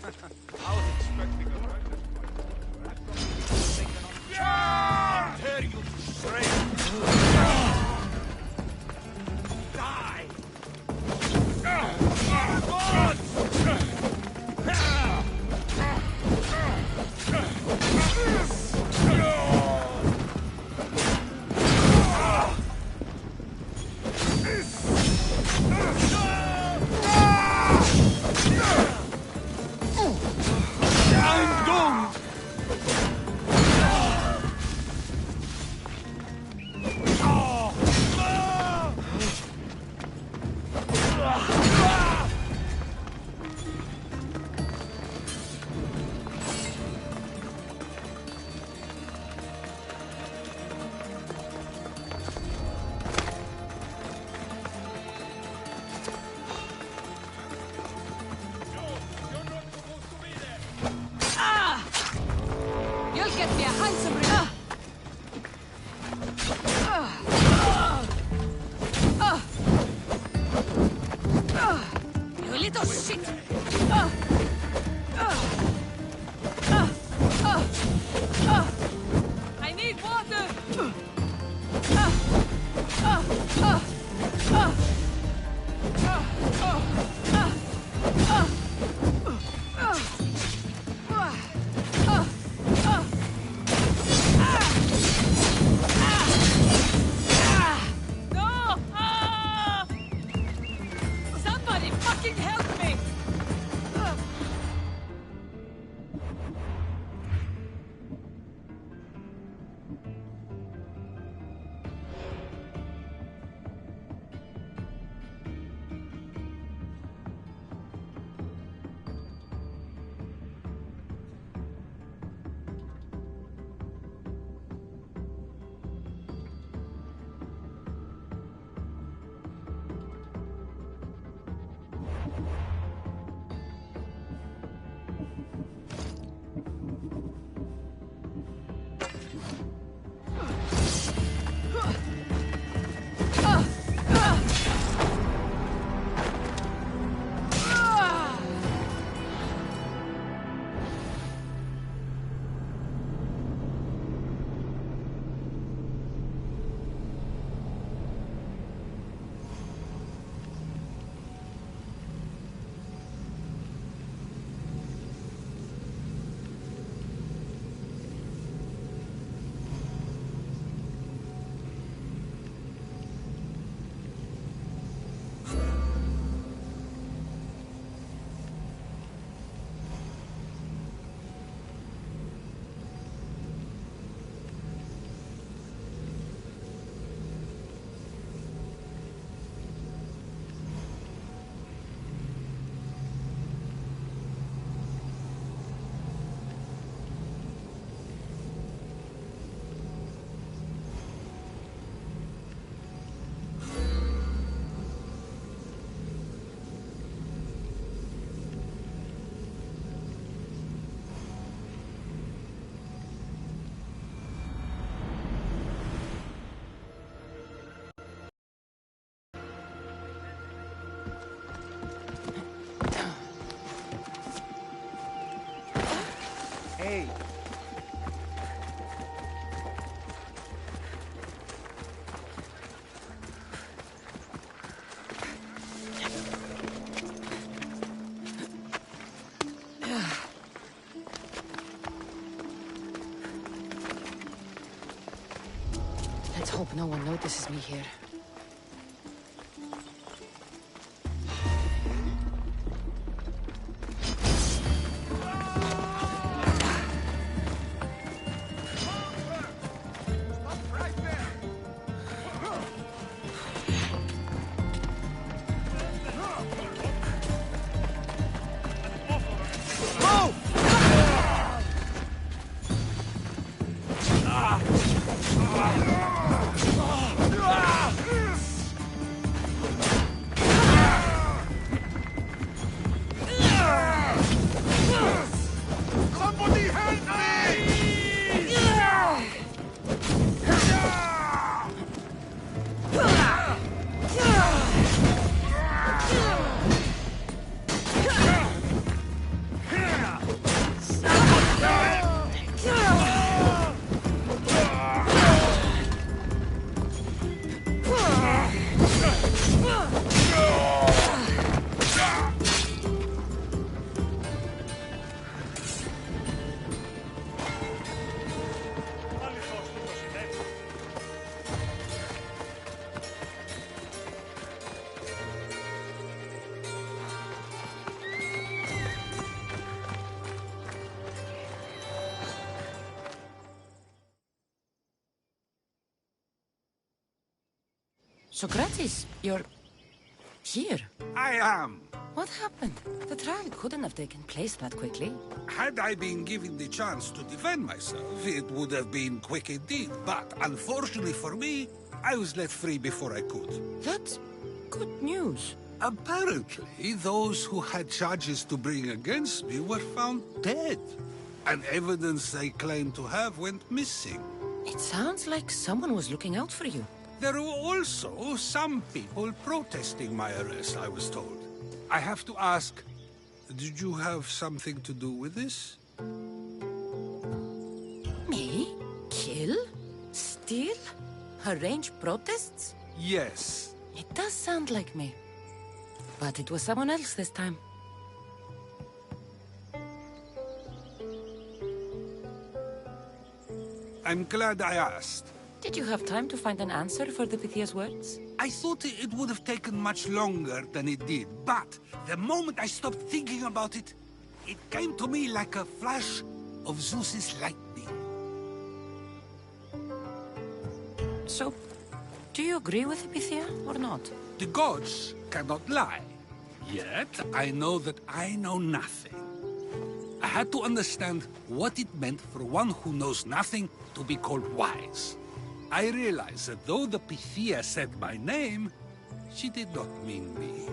I was expecting a record. How dare you stray! Die! I'm doomed! You'll get me a handsome ring. You little shit! I need water! No! Somebody fucking help me! Hey! Let's hope no one notices me here. Socrates, you're... here. I am. What happened? The trial couldn't have taken place that quickly. Had I been given the chance to defend myself, it would have been quick indeed. But unfortunately for me, I was let free before I could. That's good news. Apparently, those who had charges to bring against me were found dead. And evidence they claimed to have went missing. It sounds like someone was looking out for you. There were also some people protesting my arrest, I was told. I have to ask, did you have something to do with this? Me? Kill? Steal? Arrange protests? Yes. It does sound like me. But it was someone else this time. I'm glad I asked. Did you have time to find an answer for the Pythia's words? I thought it would have taken much longer than it did, but the moment I stopped thinking about it, it came to me like a flash of Zeus's lightning. So, do you agree with the Pythia or not? The gods cannot lie. Yet, I know that I know nothing. I had to understand what it meant for one who knows nothing to be called wise. I realized that though the Pythia said my name, she did not mean me.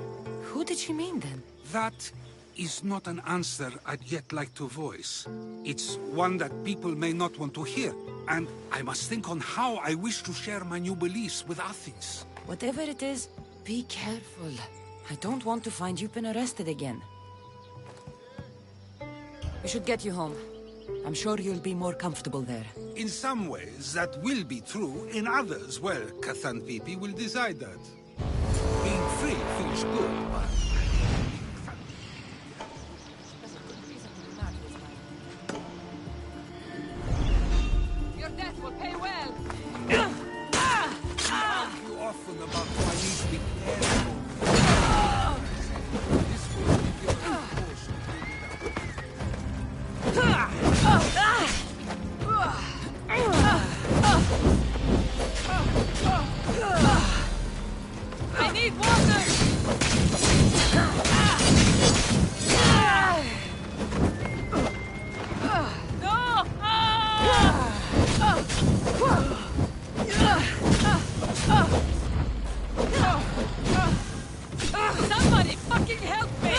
Who did she mean then? That is not an answer I'd yet like to voice. It's one that people may not want to hear, and I must think on how I wish to share my new beliefs with Athens. Whatever it is, be careful. I don't want to find you've been arrested again. We should get you home. I'm sure you'll be more comfortable there. In some ways, that will be true. In others, well, Kathanvipi will decide that. Being free feels good, but... Your death will pay well. I talk too often about why I need to be careful. This will give you a force to bring it up. I need water! Somebody fucking help me!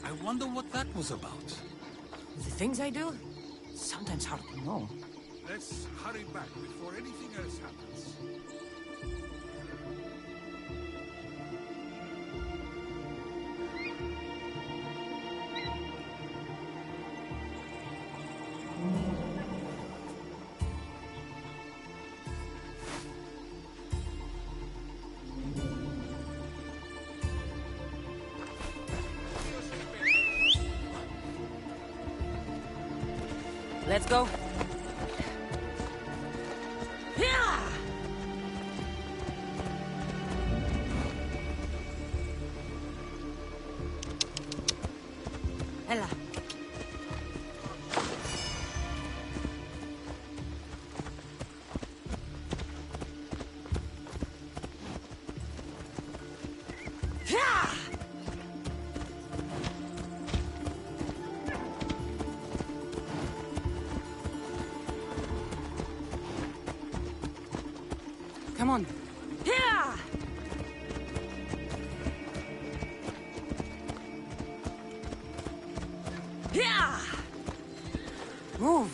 I wonder what that was about. The things I do? Sometimes hard to know. Let's hurry back before anything else happens. Let's go. Ella. Come on. Move.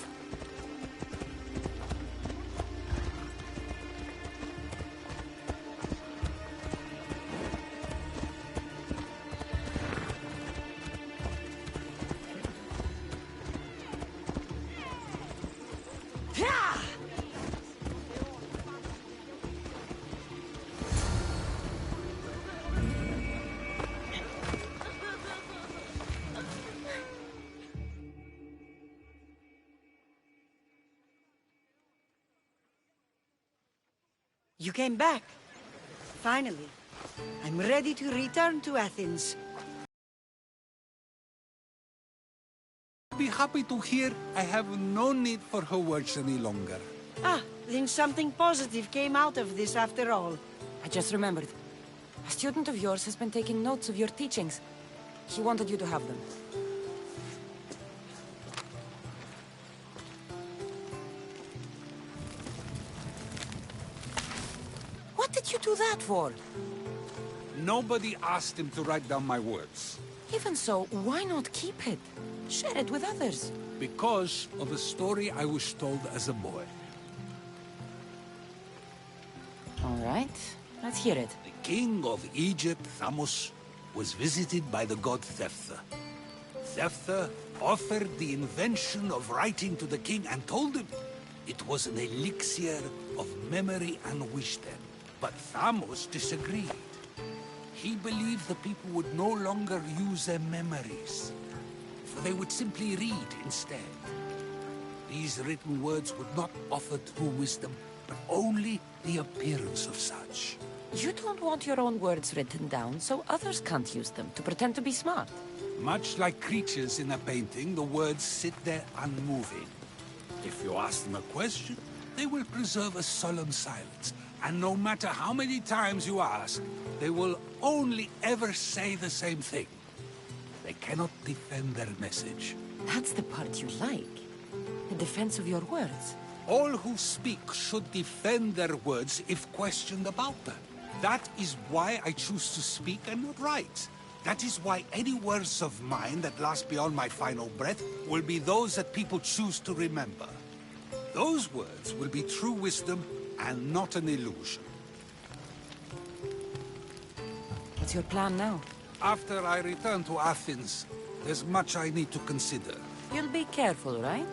You came back. Finally. I'm ready to return to Athens. Be happy to hear I have no need for her words any longer. Ah, then something positive came out of this after all. I just remembered. A student of yours has been taking notes of your teachings. He wanted you to have them. What did you do that for? Nobody asked him to write down my words. Even so, why not keep it? Share it with others. Because of a story I was told as a boy. All right, let's hear it. The king of Egypt, Thamos, was visited by the god Thephtha. Thephtha offered the invention of writing to the king and told him it was an elixir of memory and wisdom. But Thamos disagreed. He believed the people would no longer use their memories, for they would simply read instead. These written words would not offer true wisdom, but only the appearance of such. You don't want your own words written down, so others can't use them to pretend to be smart. Much like creatures in a painting, the words sit there unmoving. If you ask them a question, they will preserve a solemn silence. And no matter how many times you ask, they will only ever say the same thing. They cannot defend their message. That's the part you like. The defense of your words. All who speak should defend their words if questioned about them. That is why I choose to speak and not write. That is why any words of mine that last beyond my final breath will be those that people choose to remember. Those words will be true wisdom and not an illusion. What's your plan now? After I return to Athens, there's much I need to consider. You'll be careful, right?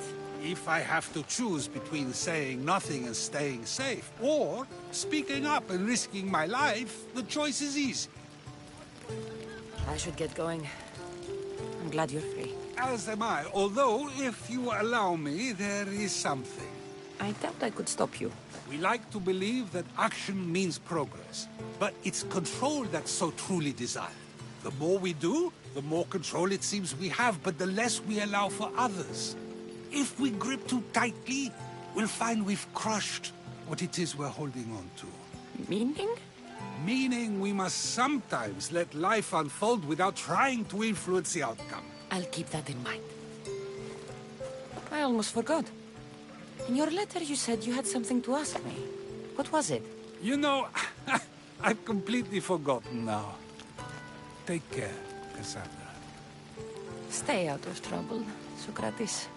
If I have to choose between saying nothing and staying safe, or speaking up and risking my life, the choice is easy. I should get going. I'm glad you're free. As am I, although, if you allow me, there is something. I doubt I could stop you. We like to believe that action means progress, but it's control that's so truly desired. The more we do, the more control it seems we have, but the less we allow for others. If we grip too tightly, we'll find we've crushed what it is we're holding on to. Meaning? Meaning we must sometimes let life unfold without trying to influence the outcome. I'll keep that in mind. I almost forgot. In your letter you said you had something to ask me. What was it? You know, I've completely forgotten now. Take care, Cassandra. Stay out of trouble, Socrates.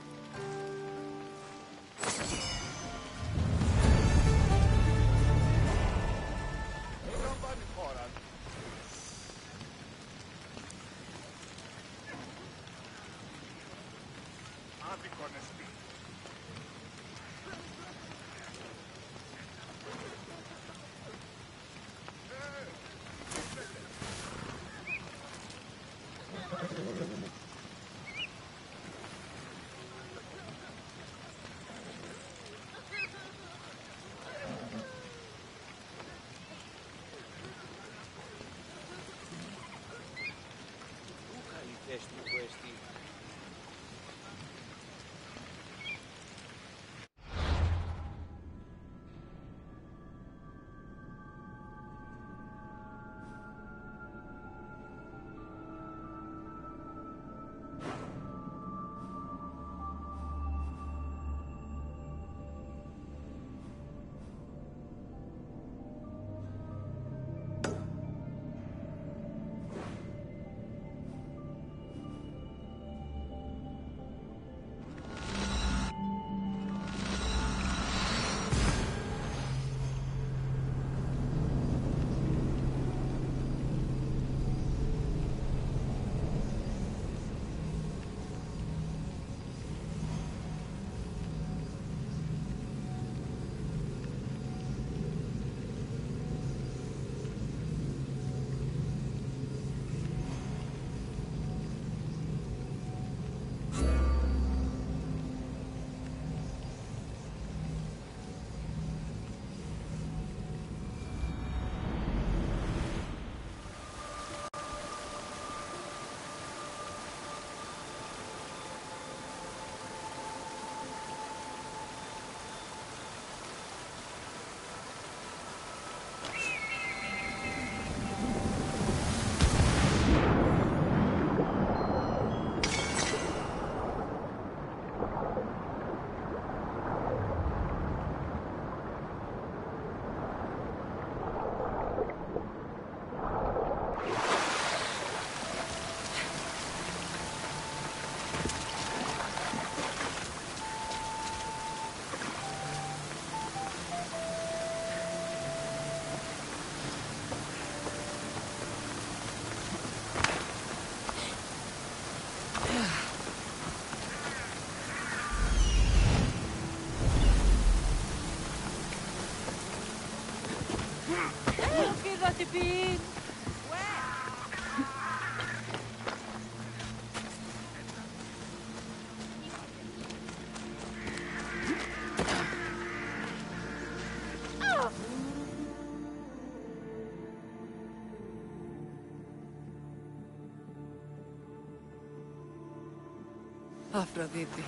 Aphrodite,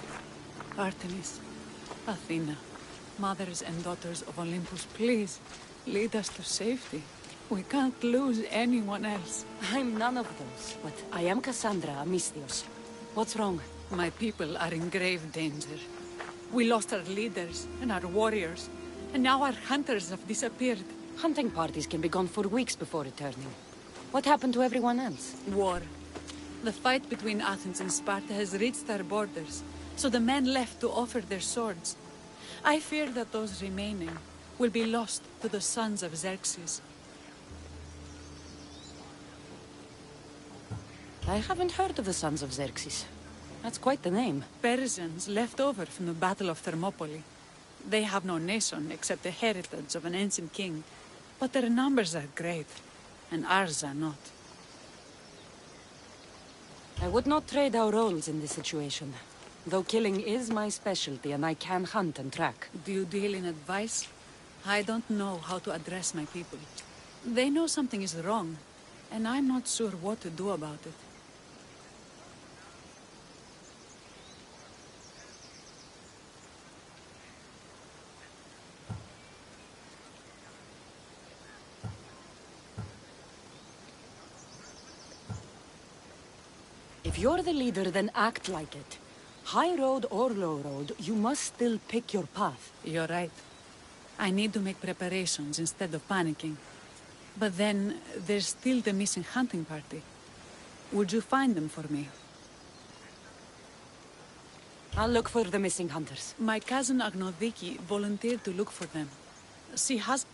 Artemis, Athena, mothers and daughters of Olympus, please, lead us to safety. We can't lose anyone else. I'm none of those, but I am Cassandra Amistios. What's wrong? My people are in grave danger. We lost our leaders and our warriors, and now our hunters have disappeared. Hunting parties can be gone for weeks before returning. What happened to everyone else? War. The fight between Athens and Sparta has reached our borders, so the men left to offer their swords. I fear that those remaining will be lost to the sons of Xerxes. I haven't heard of the sons of Xerxes. That's quite the name. Persians left over from the Battle of Thermopylae. They have no nation except the heritage of an ancient king, but their numbers are great, and ours are not. I would not trade our roles in this situation, though killing is my specialty and I can hunt and track. Do you deal in advice? I don't know how to address my people. They know something is wrong, and I'm not sure what to do about it. If you're the leader, then act like it. High road or low road, you must still pick your path. You're right. I need to make preparations instead of panicking. But then, there's still the missing hunting party. Would you find them for me? I'll look for the missing hunters. My cousin Agnodiki volunteered to look for them. She has...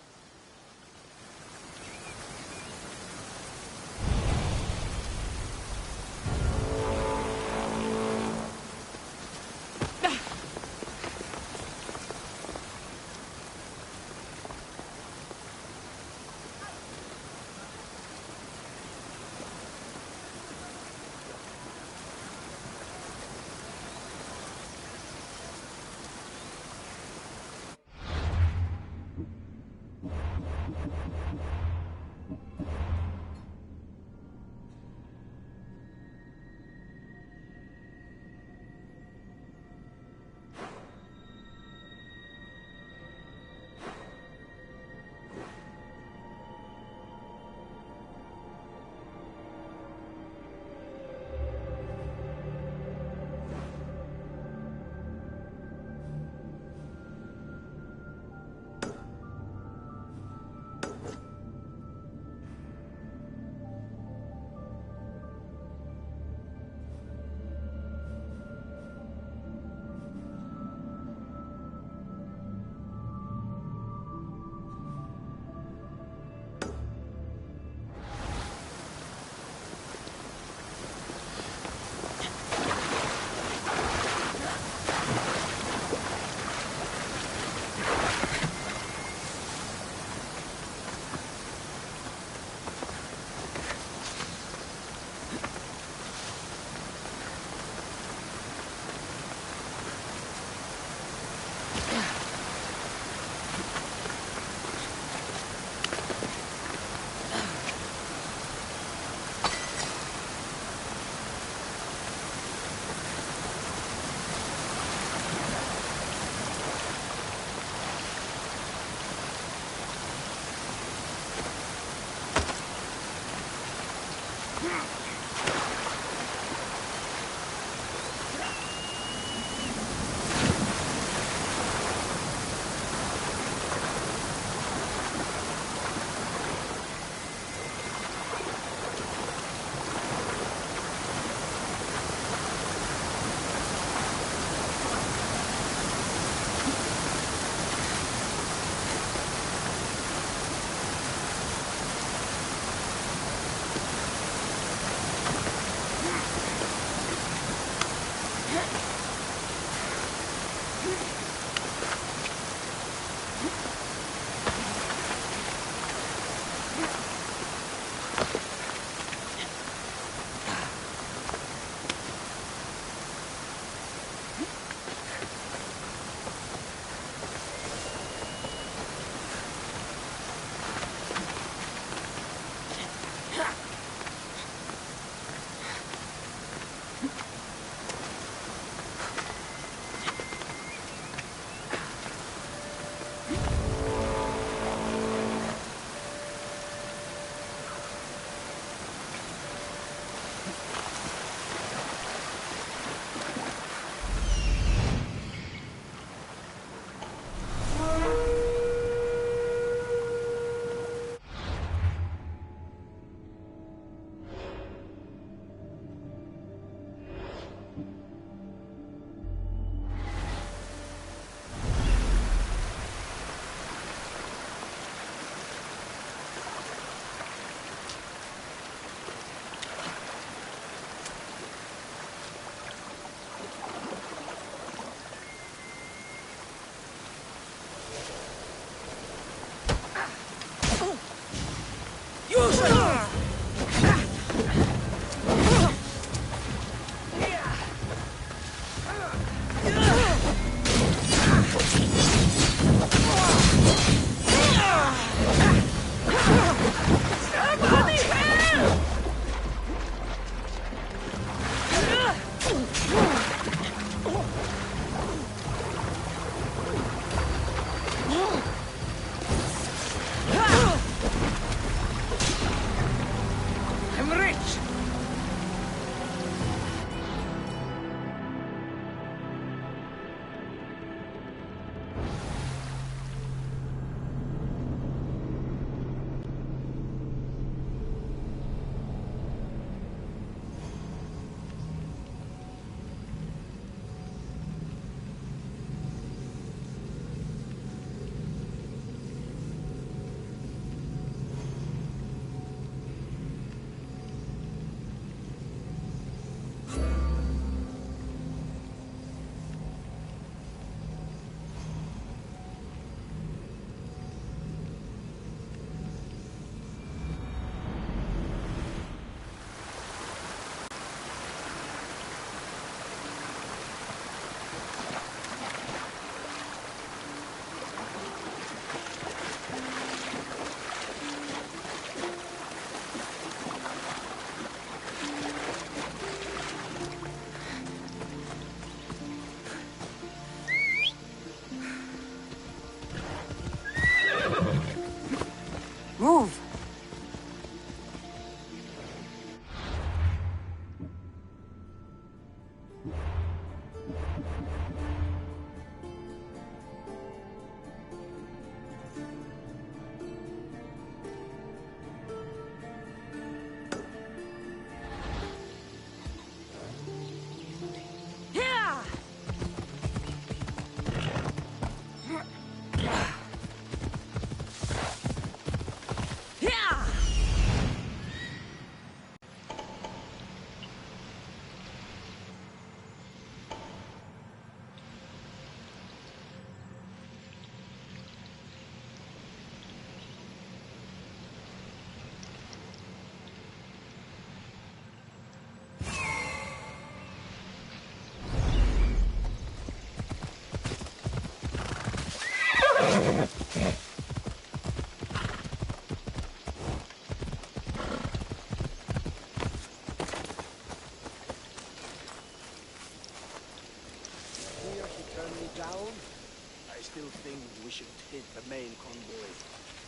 still think we should hit the main convoy.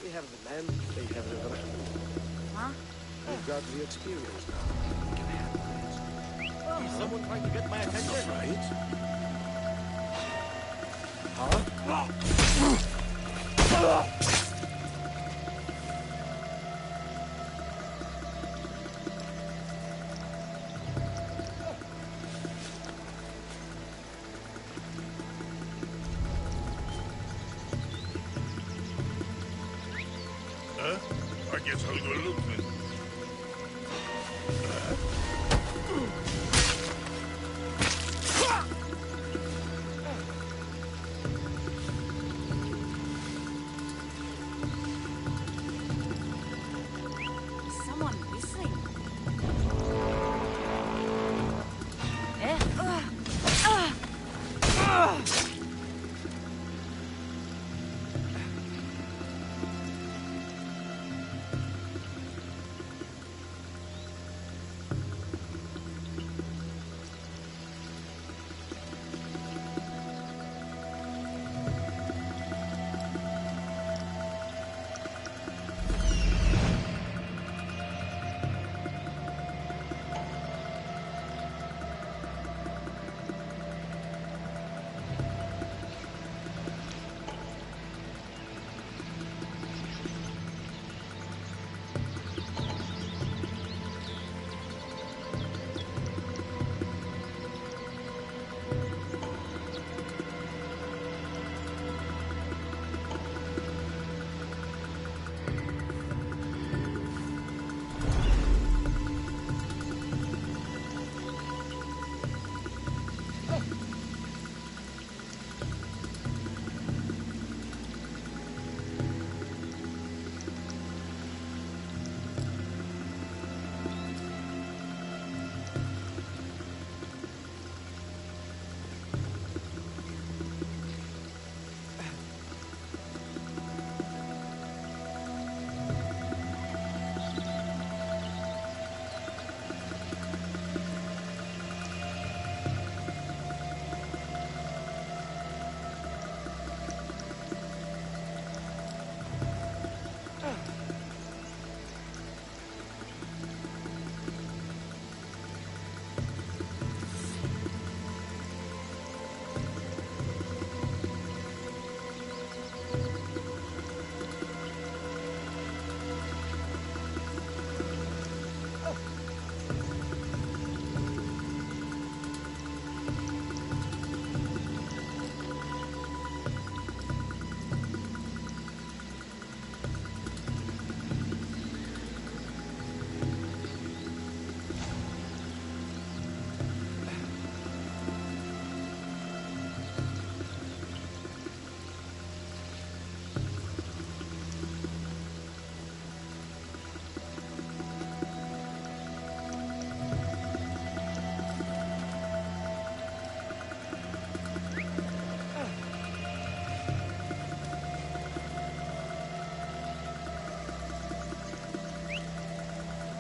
We have the men, they have the rest. Huh? We've got the experience now. We can handle it. Is someone trying to get my attention? Right? I guess I'll go look then. Is someone listening? Eh?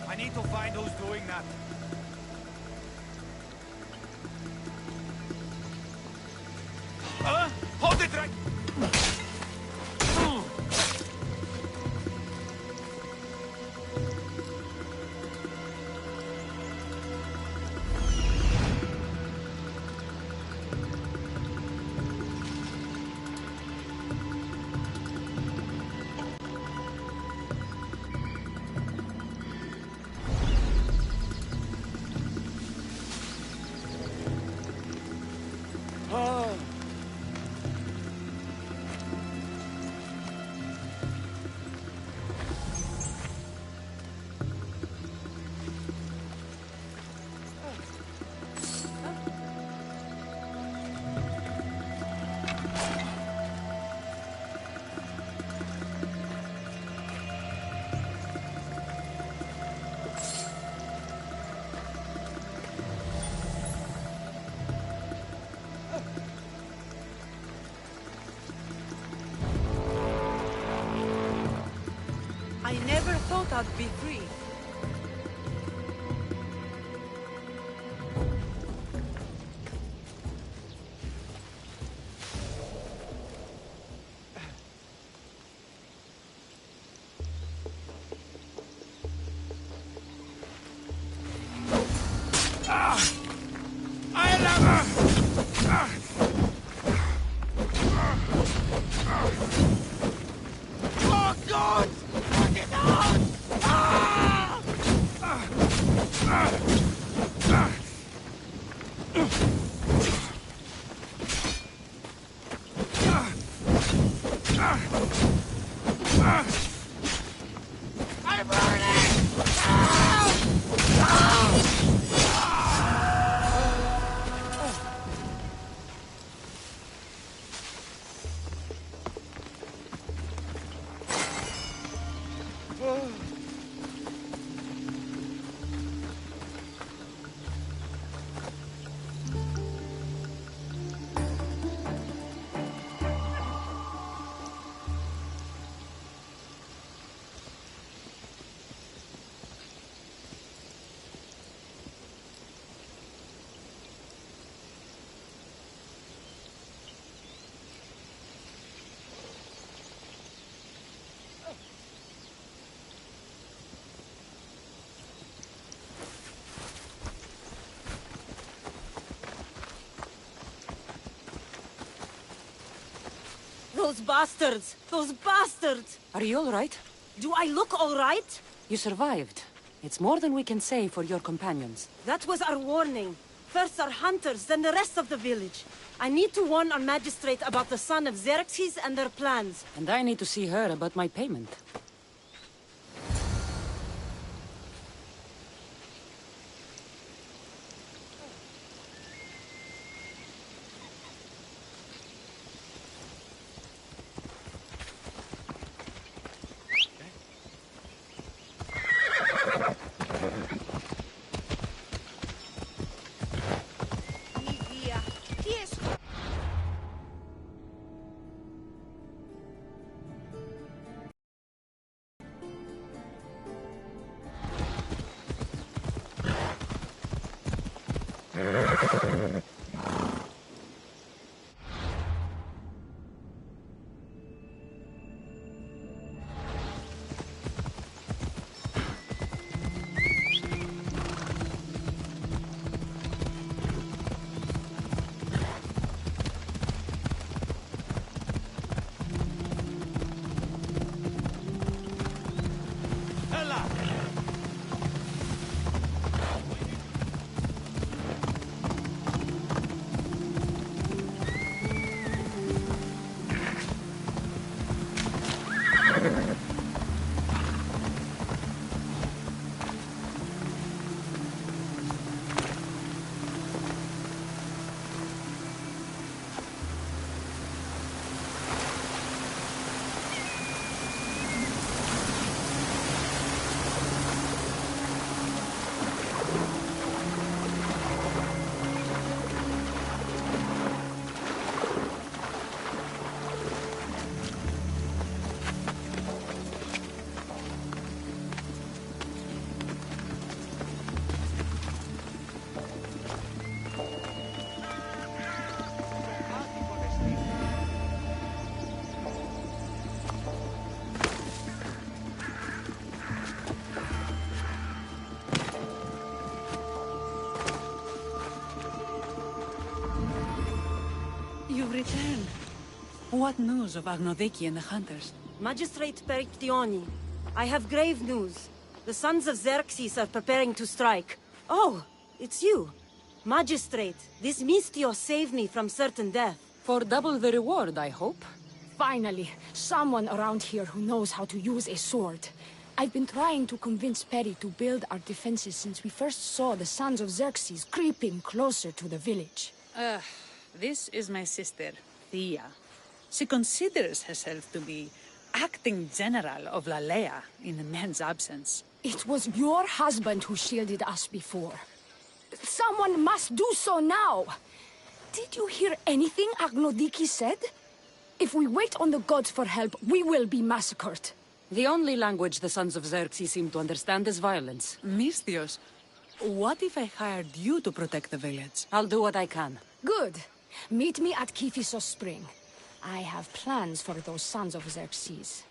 I need to find who's doing that. Hold it right... I never thought I'd be free. Those bastards! Those bastards! Are you all right? Do I look all right? You survived. It's more than we can say for your companions. That was our warning. First our hunters, then the rest of the village. I need to warn our magistrate about the son of Xerxes and their plans. And I need to see her about my payment. You've returned. What news of Agnodiki and the hunters? Magistrate Perictioni, I have grave news. The sons of Xerxes are preparing to strike. Oh, it's you. Magistrate, this Mistio saved me from certain death. For double the reward, I hope. Finally, someone around here who knows how to use a sword. I've been trying to convince Peri to build our defenses since we first saw the sons of Xerxes creeping closer to the village. This is my sister, Thea. She considers herself to be acting general of Lalea in the men's absence. It was your husband who shielded us before. Someone must do so now! Did you hear anything Agnodiki said? If we wait on the gods for help, we will be massacred. The only language the sons of Xerxes seem to understand is violence. Mistios, what if I hired you to protect the village? I'll do what I can. Good. Meet me at Kiphisos Spring. I have plans for those sons of Xerxes.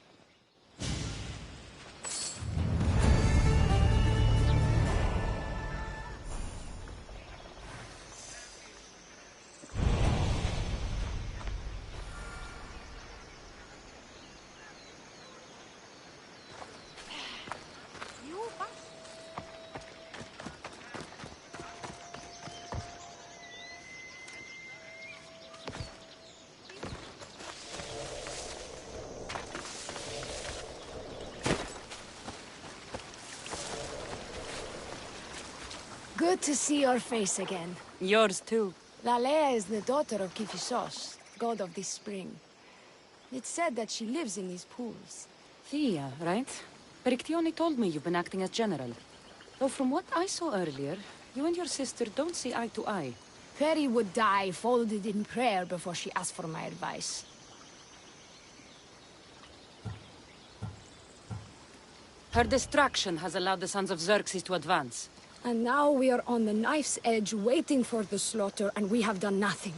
Good to see your face again. Yours too. Lalea is the daughter of Kiphisos, god of this spring. It's said that she lives in these pools. Thea, right? Perictioni told me you've been acting as general. Though from what I saw earlier, you and your sister don't see eye to eye. Peri would die folded in prayer before she asked for my advice. Her distraction has allowed the sons of Xerxes to advance. And now we are on the knife's edge waiting for the slaughter, and we have done nothing.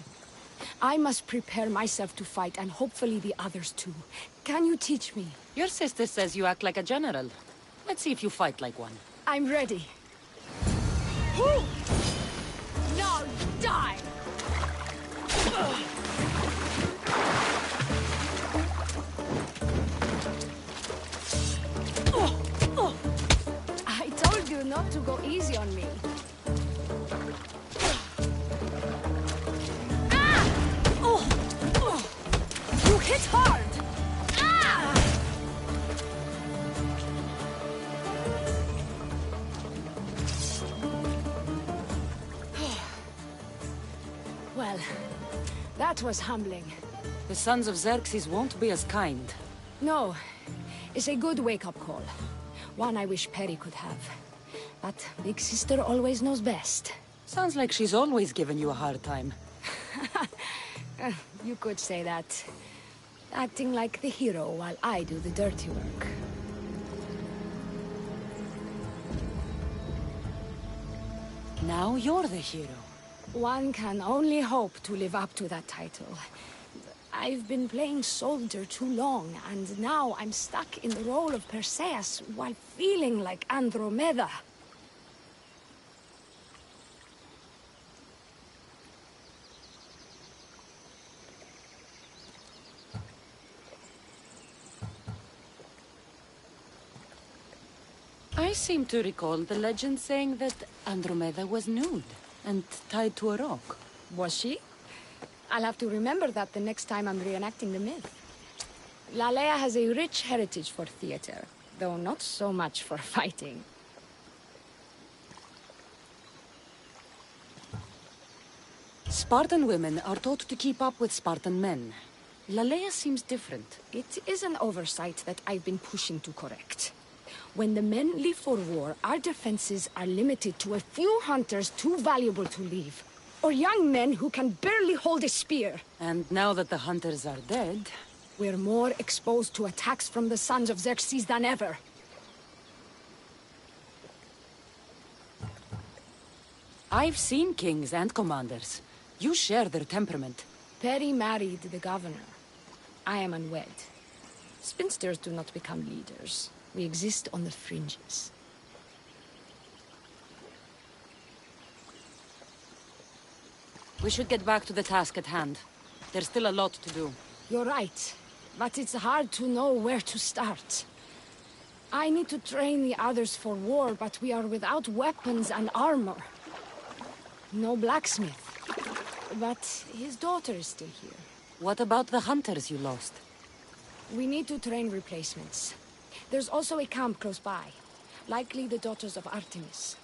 I must prepare myself to fight, and hopefully the others too. Can you teach me? Your sister says you act like a general. Let's see if you fight like one. I'm ready. Now die! Hit hard! Ah! Well, that was humbling. The Sons of Xerxes won't be as kind. No, it's a good wake-up call. One I wish Perry could have. But Big Sister always knows best. Sounds like she's always given you a hard time. You could say that. Acting like the hero while I do the dirty work. Now you're the hero. One can only hope to live up to that title. I've been playing soldier too long, and now I'm stuck in the role of Perseus while feeling like Andromeda. I seem to recall the legend saying that Andromeda was nude and tied to a rock. Was she? I'll have to remember that the next time I'm reenacting the myth. Lalea has a rich heritage for theater, though not so much for fighting. Spartan women are taught to keep up with Spartan men. Lalea seems different. It is an oversight that I've been pushing to correct. When the men leave for war, our defenses are limited to a few hunters too valuable to leave. Or young men who can barely hold a spear. And now that the hunters are dead... we're more exposed to attacks from the Sons of Xerxes than ever. I've seen kings and commanders. You share their temperament. Perry married the governor. I am unwed. Spinsters do not become leaders. We exist on the fringes. We should get back to the task at hand. There's still a lot to do. You're right, but it's hard to know where to start. I need to train the others for war, but we are without weapons and armor. No blacksmith. But his daughter is still here. What about the hunters you lost? We need to train replacements. There's also a camp close by. Likely the daughters of Artemis.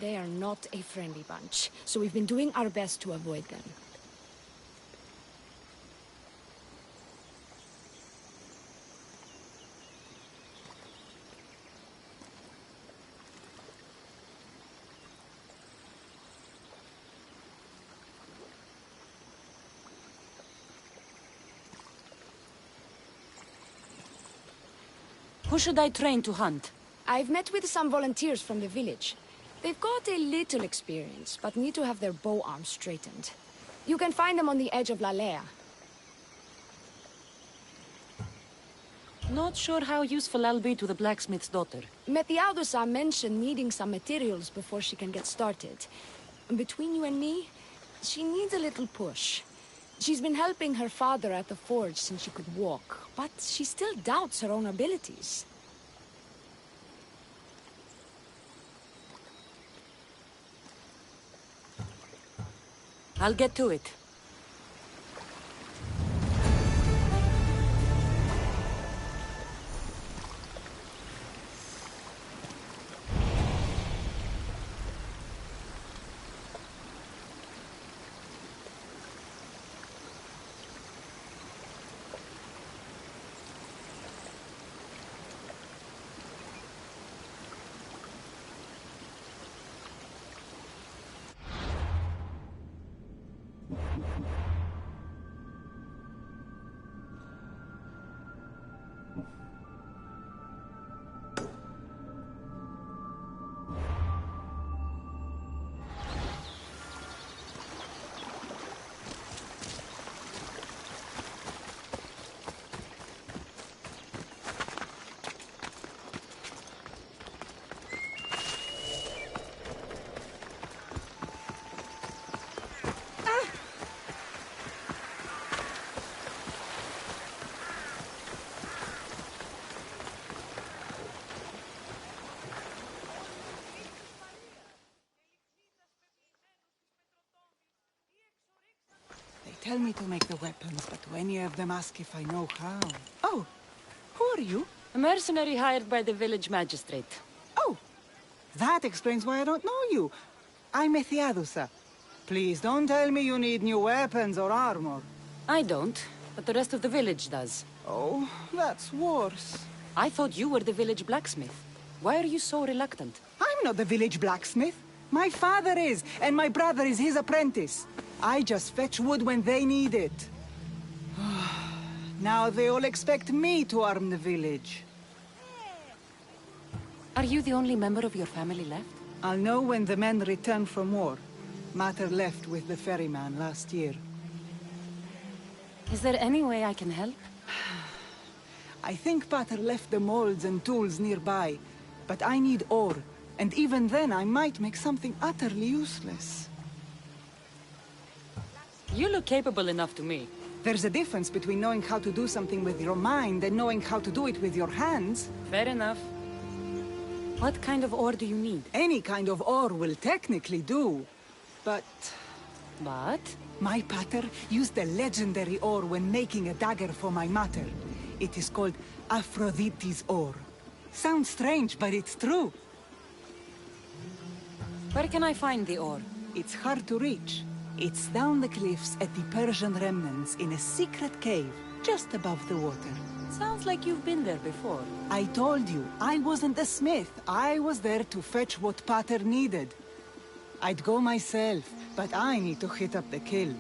They are not a friendly bunch, so we've been doing our best to avoid them. Who should I train to hunt? I've met with some volunteers from the village. They've got a little experience, but need to have their bow arms straightened. You can find them on the edge of Lalea. Not sure how useful I'll be to the blacksmith's daughter. Methiaudusa mentioned needing some materials before she can get started. Between you and me, she needs a little push. She's been helping her father at the forge since she could walk, but she still doubts her own abilities. I'll get to it. tell me to make the weapons, but any of them ask if I know how. Oh, who are you? A mercenary hired by the village magistrate. Oh, that explains why I don't know you. I'm Ethiadusa. Please don't tell me you need new weapons or armor. I don't, but the rest of the village does. Oh, that's worse. I thought you were the village blacksmith. Why are you so reluctant? I'm not the village blacksmith. My father is, and my brother is his apprentice. I just fetch wood when they need it. Now they all expect me to arm the village. Are you the only member of your family left? I'll know when the men return from war. Mater left with the ferryman last year. Is there any way I can help? I think Pater left the molds and tools nearby, but I need ore, and even then I might make something utterly useless. You look capable enough to me. There's a difference between knowing how to do something with your mind and knowing how to do it with your hands. Fair enough. What kind of ore do you need? Any kind of ore will technically do, but... But? My pater used the legendary ore when making a dagger for my mater. It is called Aphrodite's ore. Sounds strange, but it's true. Where can I find the ore? It's hard to reach. It's down the cliffs at the Persian remnants in a secret cave, just above the water. Sounds like you've been there before. I told you, I wasn't a smith. I was there to fetch what Pater needed. I'd go myself, but I need to hit up the kiln.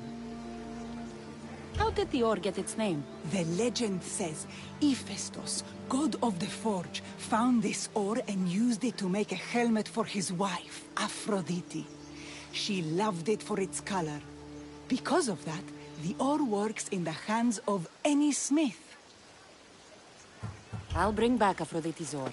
How did the ore get its name? The legend says Hephaestus, god of the forge, found this ore and used it to make a helmet for his wife, Aphrodite. She loved it for its color. Because of that, the ore works in the hands of any smith. I'll bring back Aphrodite's ore.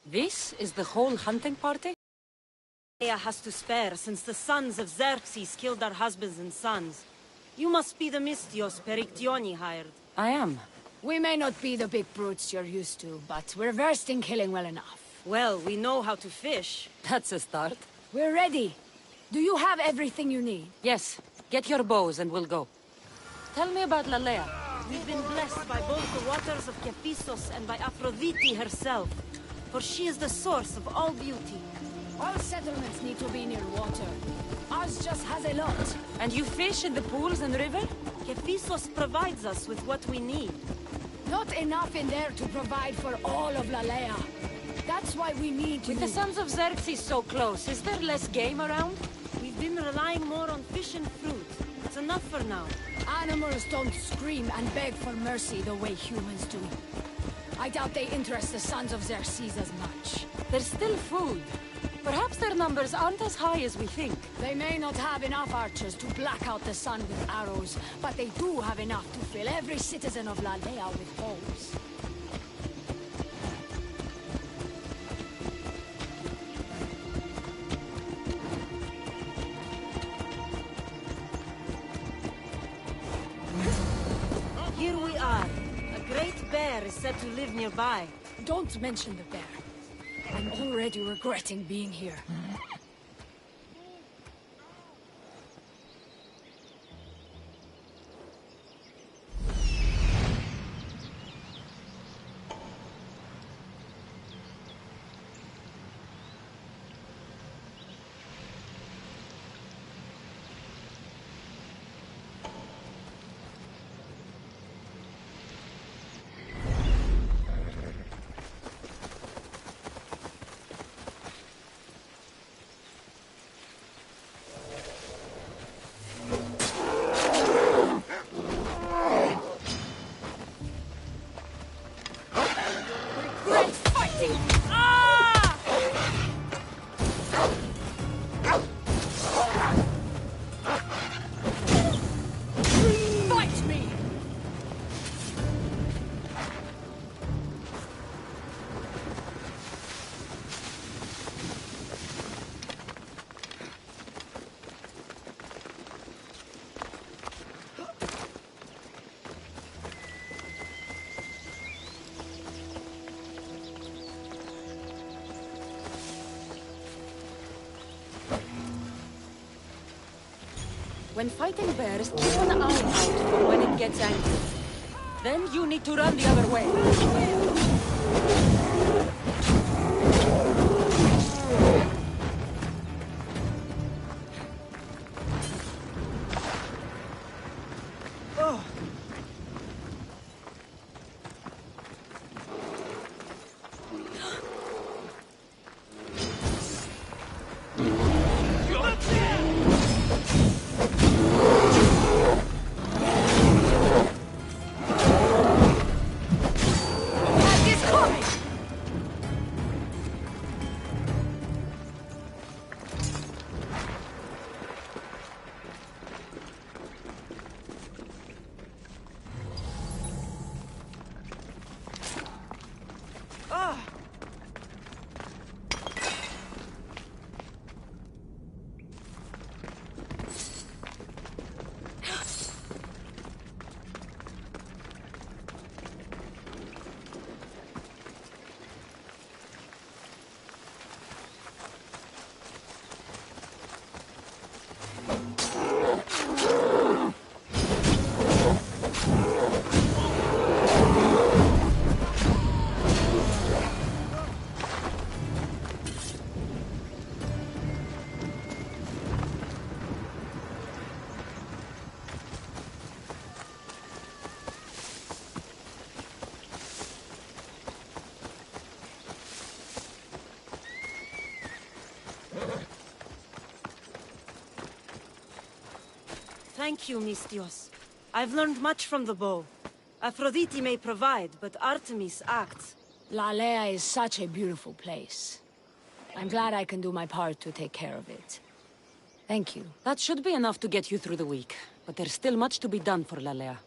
This is the whole hunting party? Leia has to spare since the sons of Xerxes killed our husbands and sons. You must be the Mystios Perictioni hired. I am. We may not be the big brutes you're used to, but we're versed in killing well enough. Well, we know how to fish. That's a start. We're ready. Do you have everything you need? Yes. Get your bows and we'll go. Tell me about Lalea. We've been blessed by both the waters of Kephissos and by Aphrodite herself. For she is the source of all beauty. All settlements need to be near water. Ours just has a lot. And you fish in the pools and river? Kephissos provides us with what we need. Not enough in there to provide for all of Lalea. That's why we need to... With the sons of Xerxes so close, is there less game around? We've been relying more on fish and fruit. It's enough for now. Animals don't scream and beg for mercy the way humans do. I doubt they interest the sons of Xerxes as much. There's still food. Perhaps their numbers aren't as high as we think. They may not have enough archers to black out the sun with arrows, but they do have enough to fill every citizen of Lalea with holes. Here we are. A great bear is said to live nearby. Don't mention the bear. I'm already regretting being here. When fighting bears, keep an eye out for when it gets angry. Then you need to run the other way. Thank you, Mistios. I've learned much from the bow. Aphrodite may provide, but Artemis acts. Lalea is such a beautiful place. I'm glad I can do my part to take care of it. Thank you. That should be enough to get you through the week. But there's still much to be done for Lalea.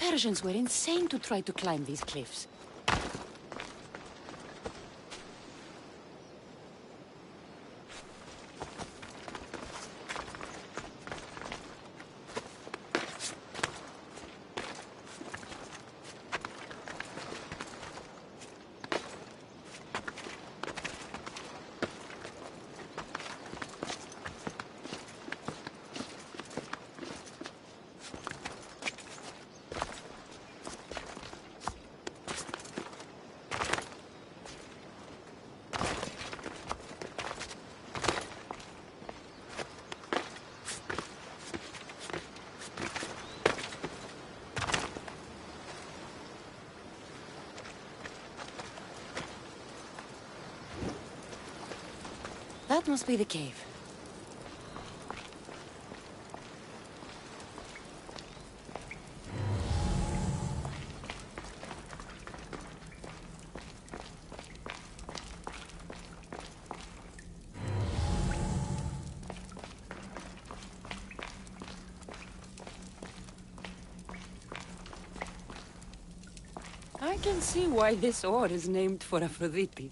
Persians were insane to try to climb these cliffs. That must be the cave. I can see why this ore is named for Aphrodite.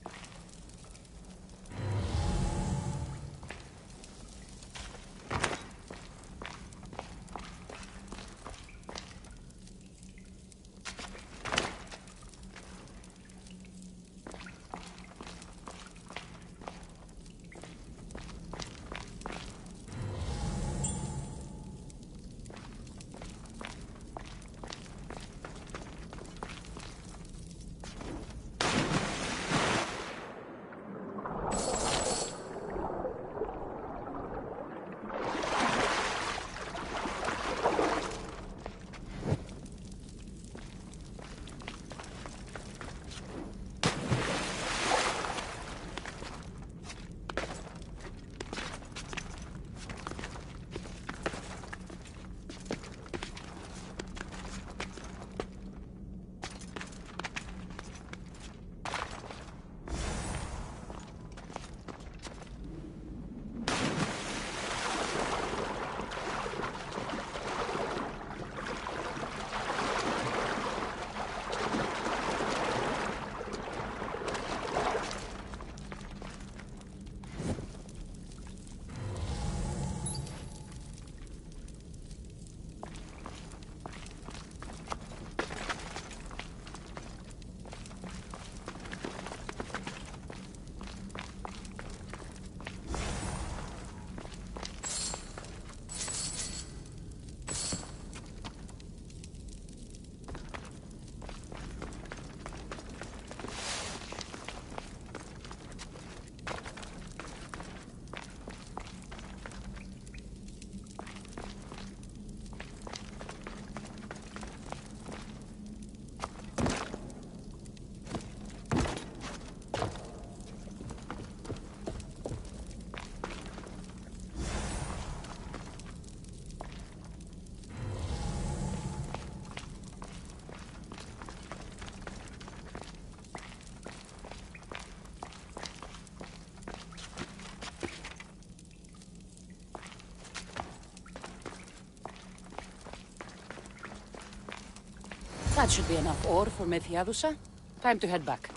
That should be enough ore for Methiadusa. Time to head back.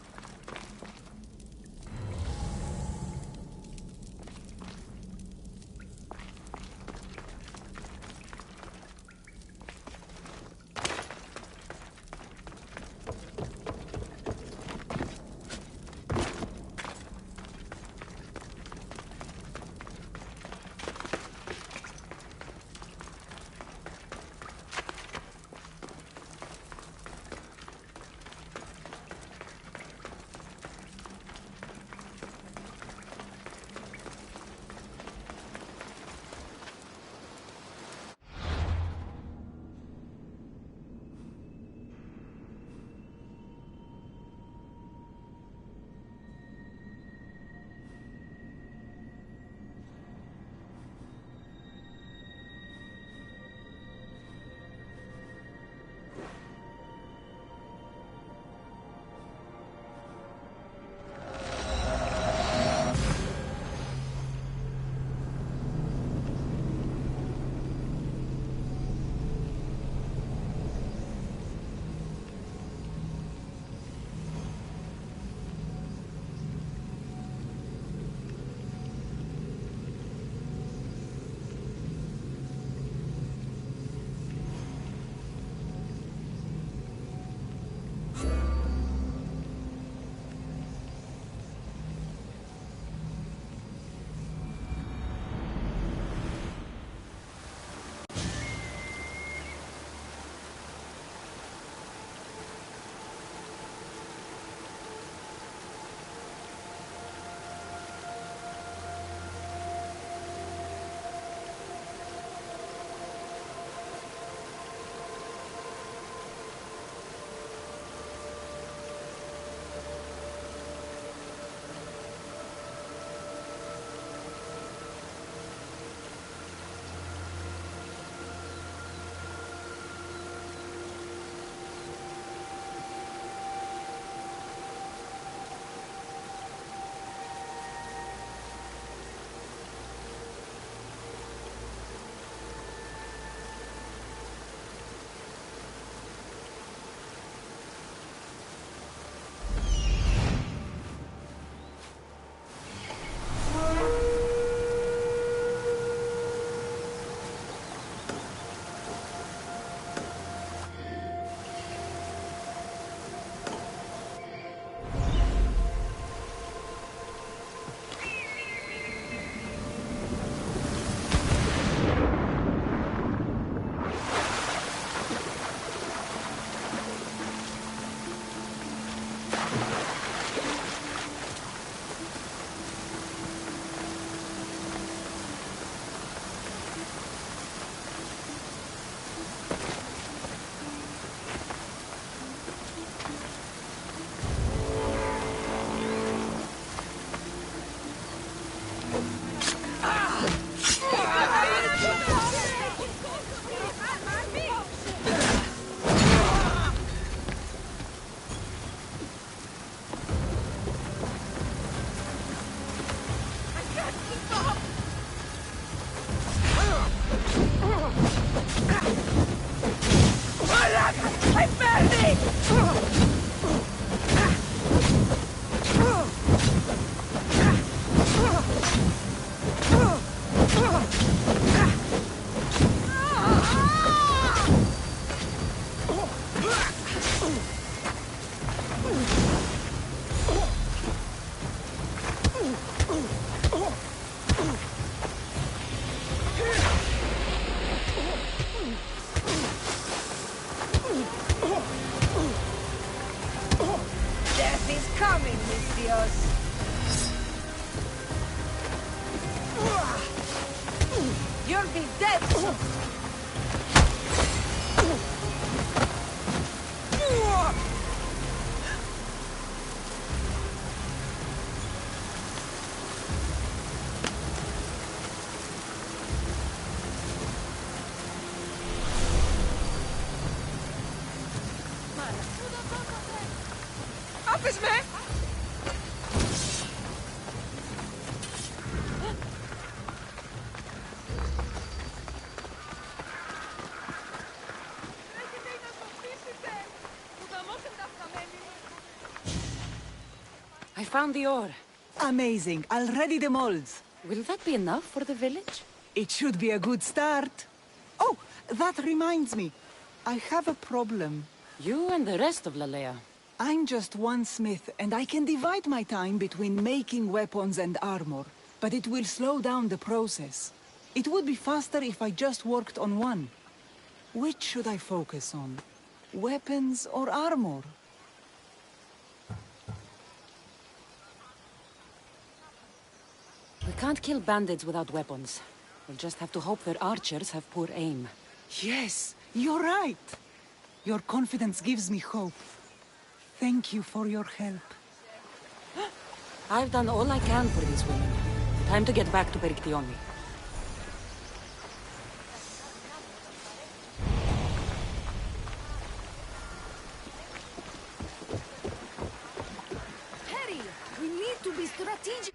I found the ore. Amazing. I'll ready the molds. Will that be enough for the village? It should be a good start. Oh, that reminds me. I have a problem. You and the rest of Lalea. I'm just one smith, and I can divide my time between making weapons and armor. But it will slow down the process. It would be faster if I just worked on one. Which should I focus on? Weapons or armor? We can't kill bandits without weapons. We'll just have to hope their archers have poor aim. Yes, you're right. Your confidence gives me hope. Thank you for your help. I've done all I can for these women. Time to get back to Perictione. Harry, we need to be strategic.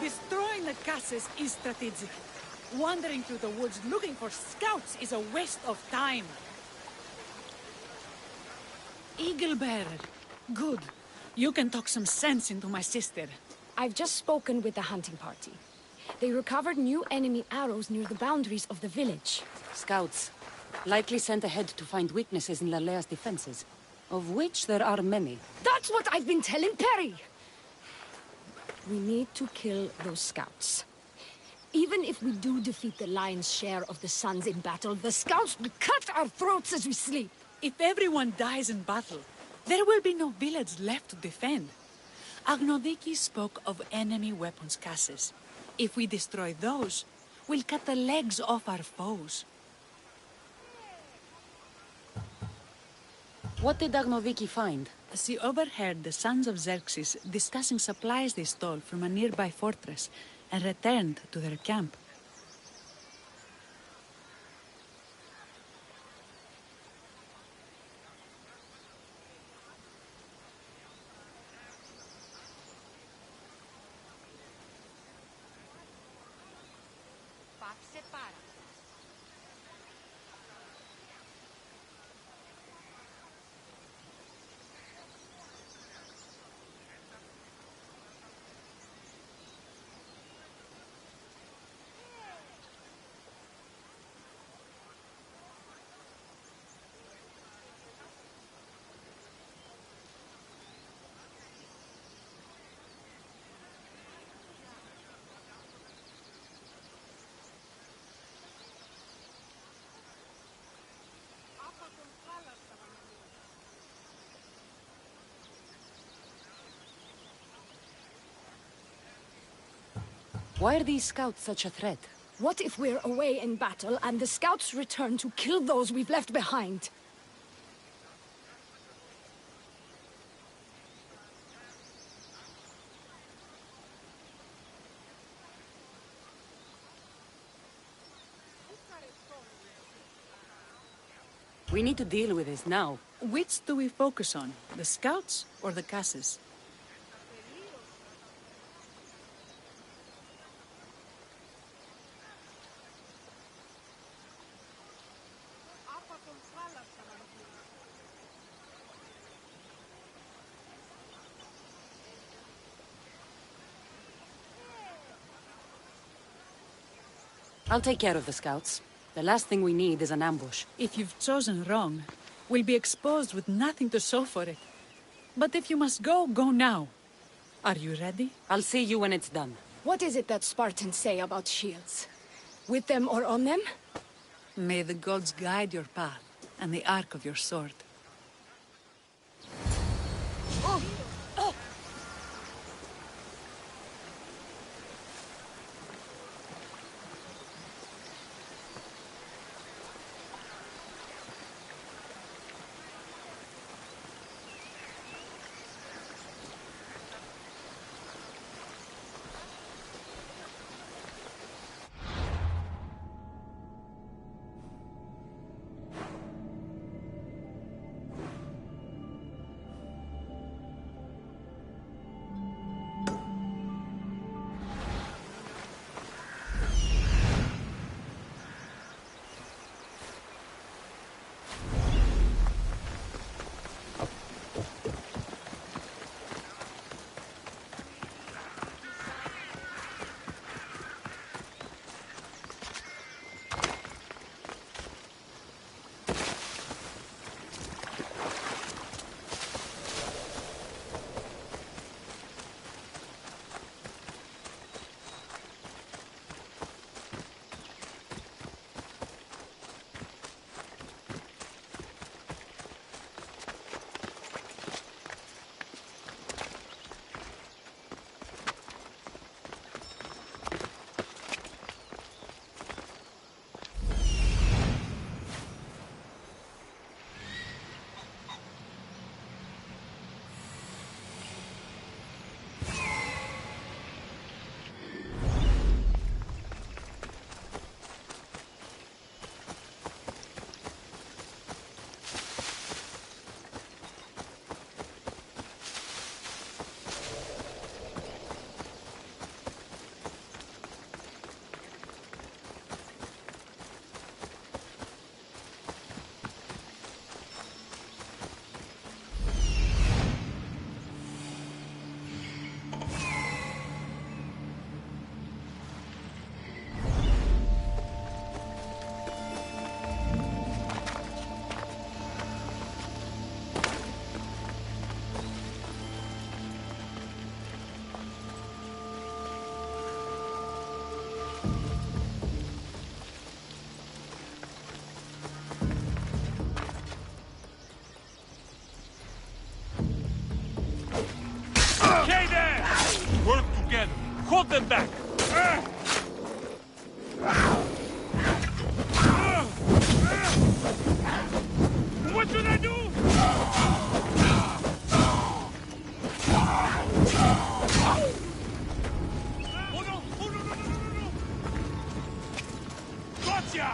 Destroying the castles is strategic. Wandering through the woods looking for scouts is a waste of time. Eagle Bearer. Good. You can talk some sense into my sister. I've just spoken with the hunting party. They recovered new enemy arrows near the boundaries of the village. Scouts. Likely sent ahead to find weaknesses in Lalea's defenses. Of which there are many. That's what I've been telling Perry! We need to kill those scouts. Even if we do defeat the lion's share of the Suns in battle, the scouts will cut our throats as we sleep. If everyone dies in battle, there will be no village left to defend. Agnodiki spoke of enemy weapons cases. If we destroy those, we'll cut the legs off our foes. What did Agnoviki find? She overheard the sons of Xerxes discussing supplies they stole from a nearby fortress and returned to their camp. Why are these scouts such a threat? What if we're away in battle and the scouts return to kill those we've left behind? We need to deal with this now. Which do we focus on? The scouts or the casses? I'll take care of the scouts. The last thing we need is an ambush. If you've chosen wrong, we'll be exposed with nothing to show for it. But if you must go, go now. Are you ready? I'll see you when it's done. What is it that Spartans say about shields? With them or on them? May the gods guide your path, and the arc of your sword. Hold them back! What should I do? Oh no! Oh no! No! Gotcha!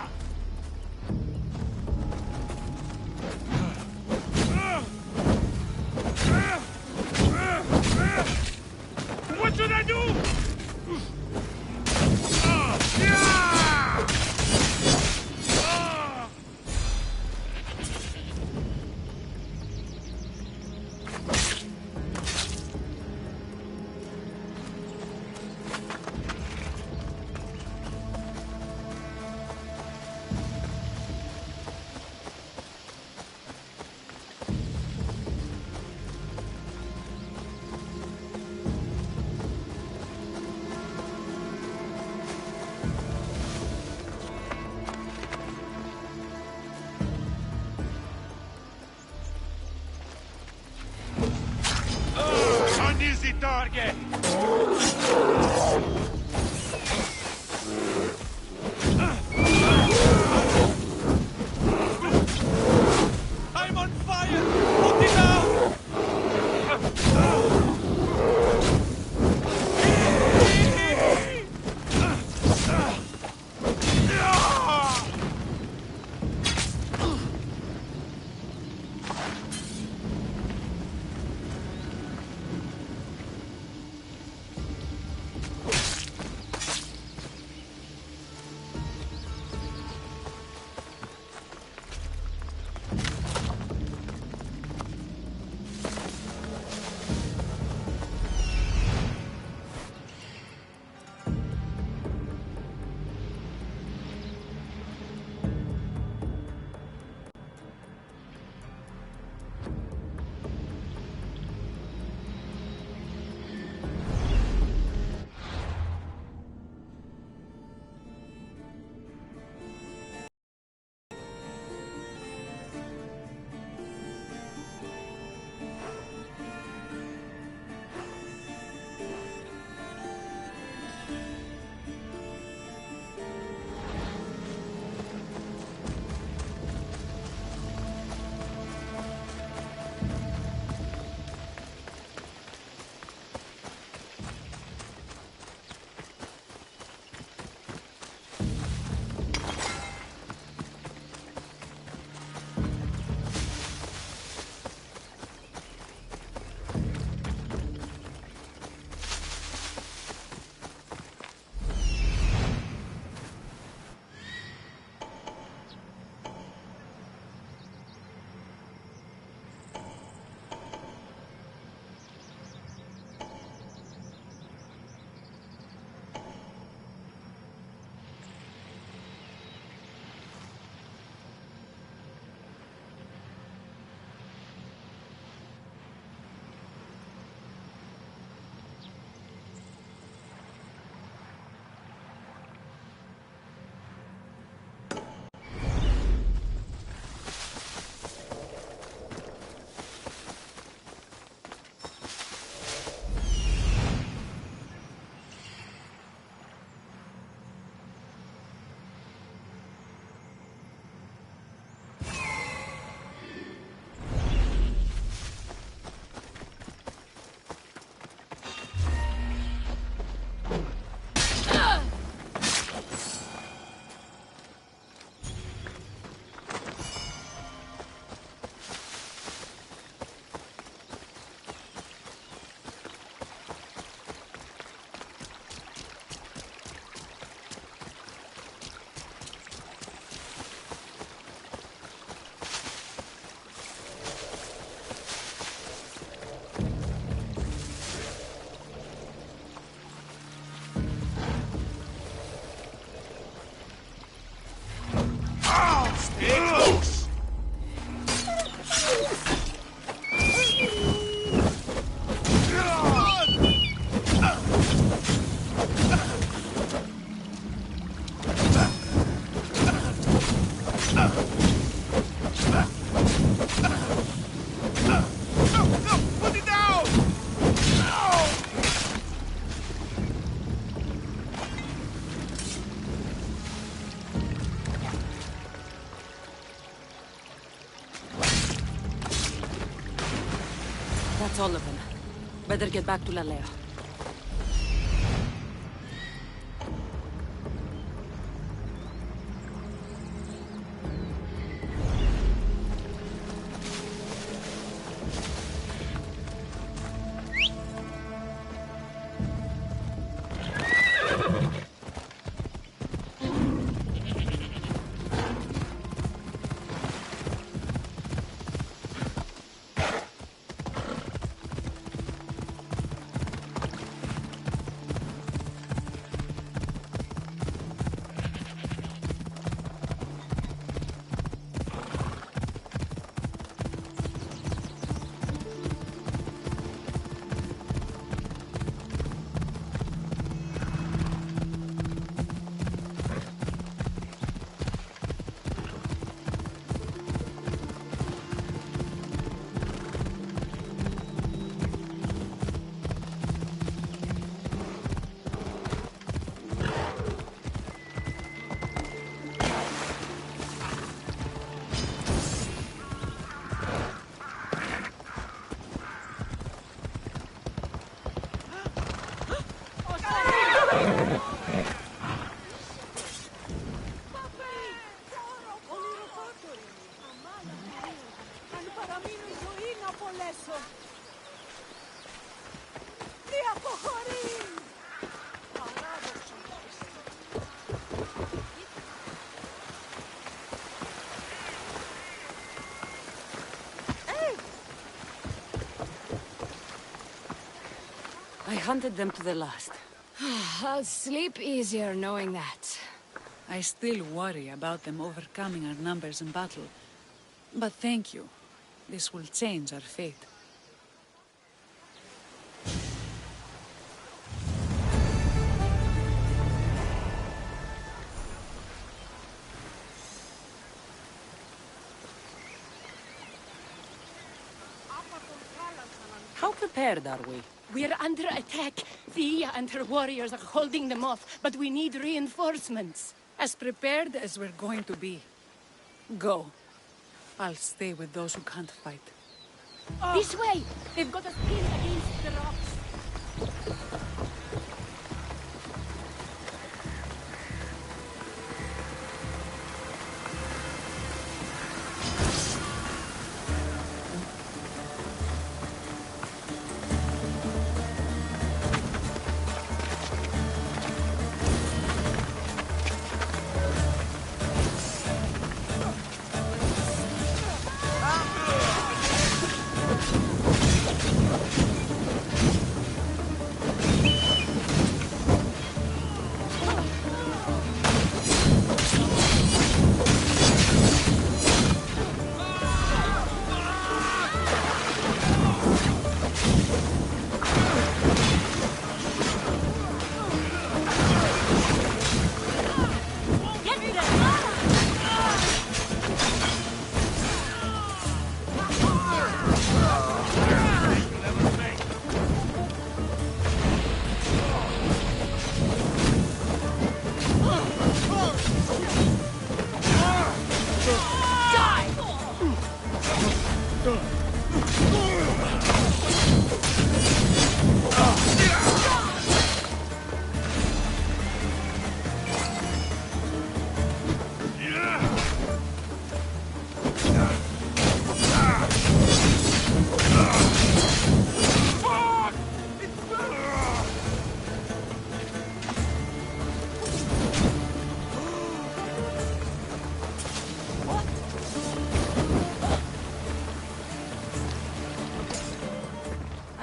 What should I do? An easy target! That's all of them. Better get back to Lalea. I hunted them to the last. I'll sleep easier knowing that. I still worry about them overcoming our numbers in battle. But thank you. This will change our fate. How prepared are we? We're under attack. Thea and her warriors are holding them off, but we need reinforcements. As prepared as we're going to be. Go. I'll stay with those who can't fight. This way! They've got us pinned against the rocks.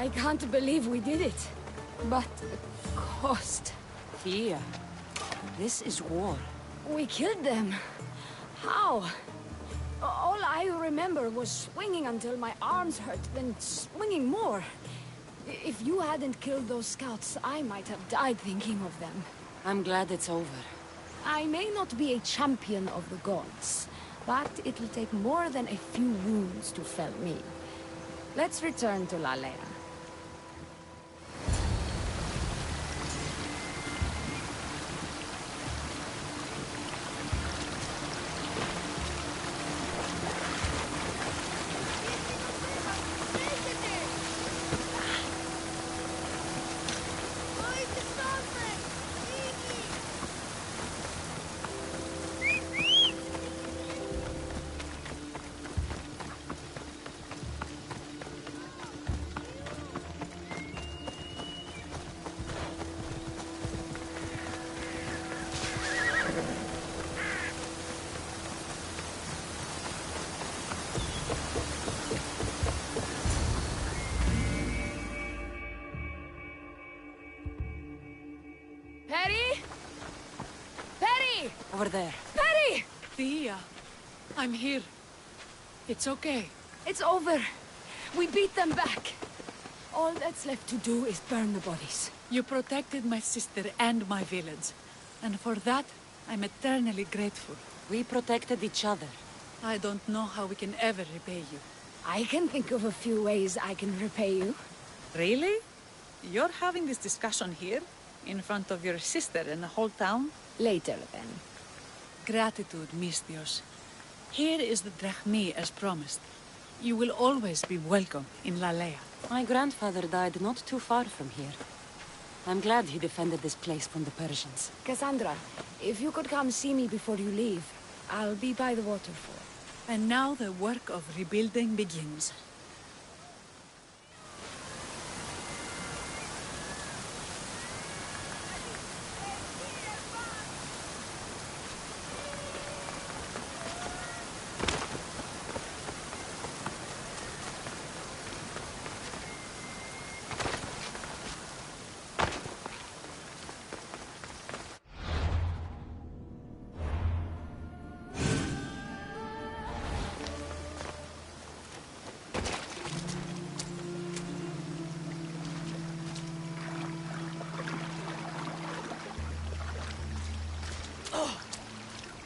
I can't believe we did it. But the cost. Thea, this is war. We killed them. How? All I remember was swinging until my arms hurt, then swinging more. If you hadn't killed those scouts, I might have died thinking of them. I'm glad it's over. I may not be a champion of the gods, but it'll take more than a few wounds to fell me. Let's return to Lalea. Perry? Perry! Over there. Perry! Thea, I'm here. It's okay. It's over. We beat them back. All that's left to do is burn the bodies. You protected my sister and my village. And for that, I'm eternally grateful. We protected each other. I don't know how we can ever repay you. I can think of a few ways I can repay you. Really? You're having this discussion here? In front of your sister and the whole town? Later, then. Gratitude, Misthios. Here is the drachmi as promised. You will always be welcome in Lalea. My grandfather died not too far from here. I'm glad he defended this place from the Persians. Cassandra, if you could come see me before you leave, I'll be by the waterfall. And now the work of rebuilding begins.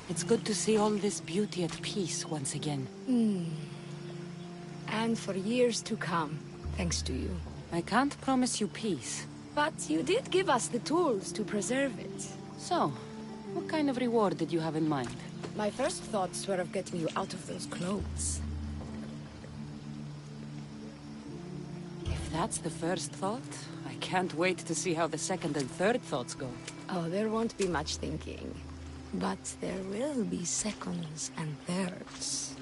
It's good to see all this beauty at peace once again. And for years to come, thanks to you. I can't promise you peace. But you did give us the tools to preserve it. So, what kind of reward did you have in mind? My first thoughts were of getting you out of those clothes. If that's the first thought, I can't wait to see how the second and third thoughts go. Oh, there won't be much thinking. But there will be seconds and thirds.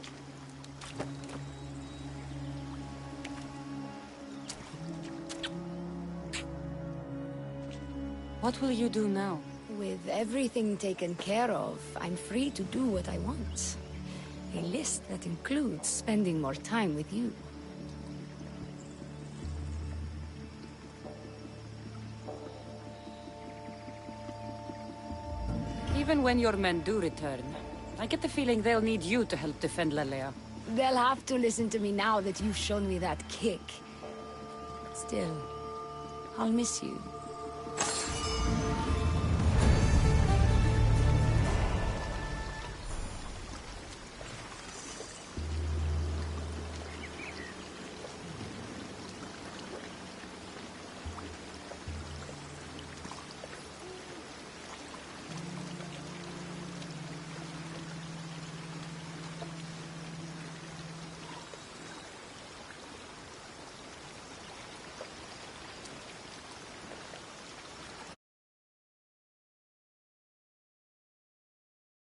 What will you do now? With everything taken care of, I'm free to do what I want. A list that includes spending more time with you. Even when your men do return, I get the feeling they'll need you to help defend Lalea. They'll have to listen to me now that you've shown me that kick. Still, I'll miss you.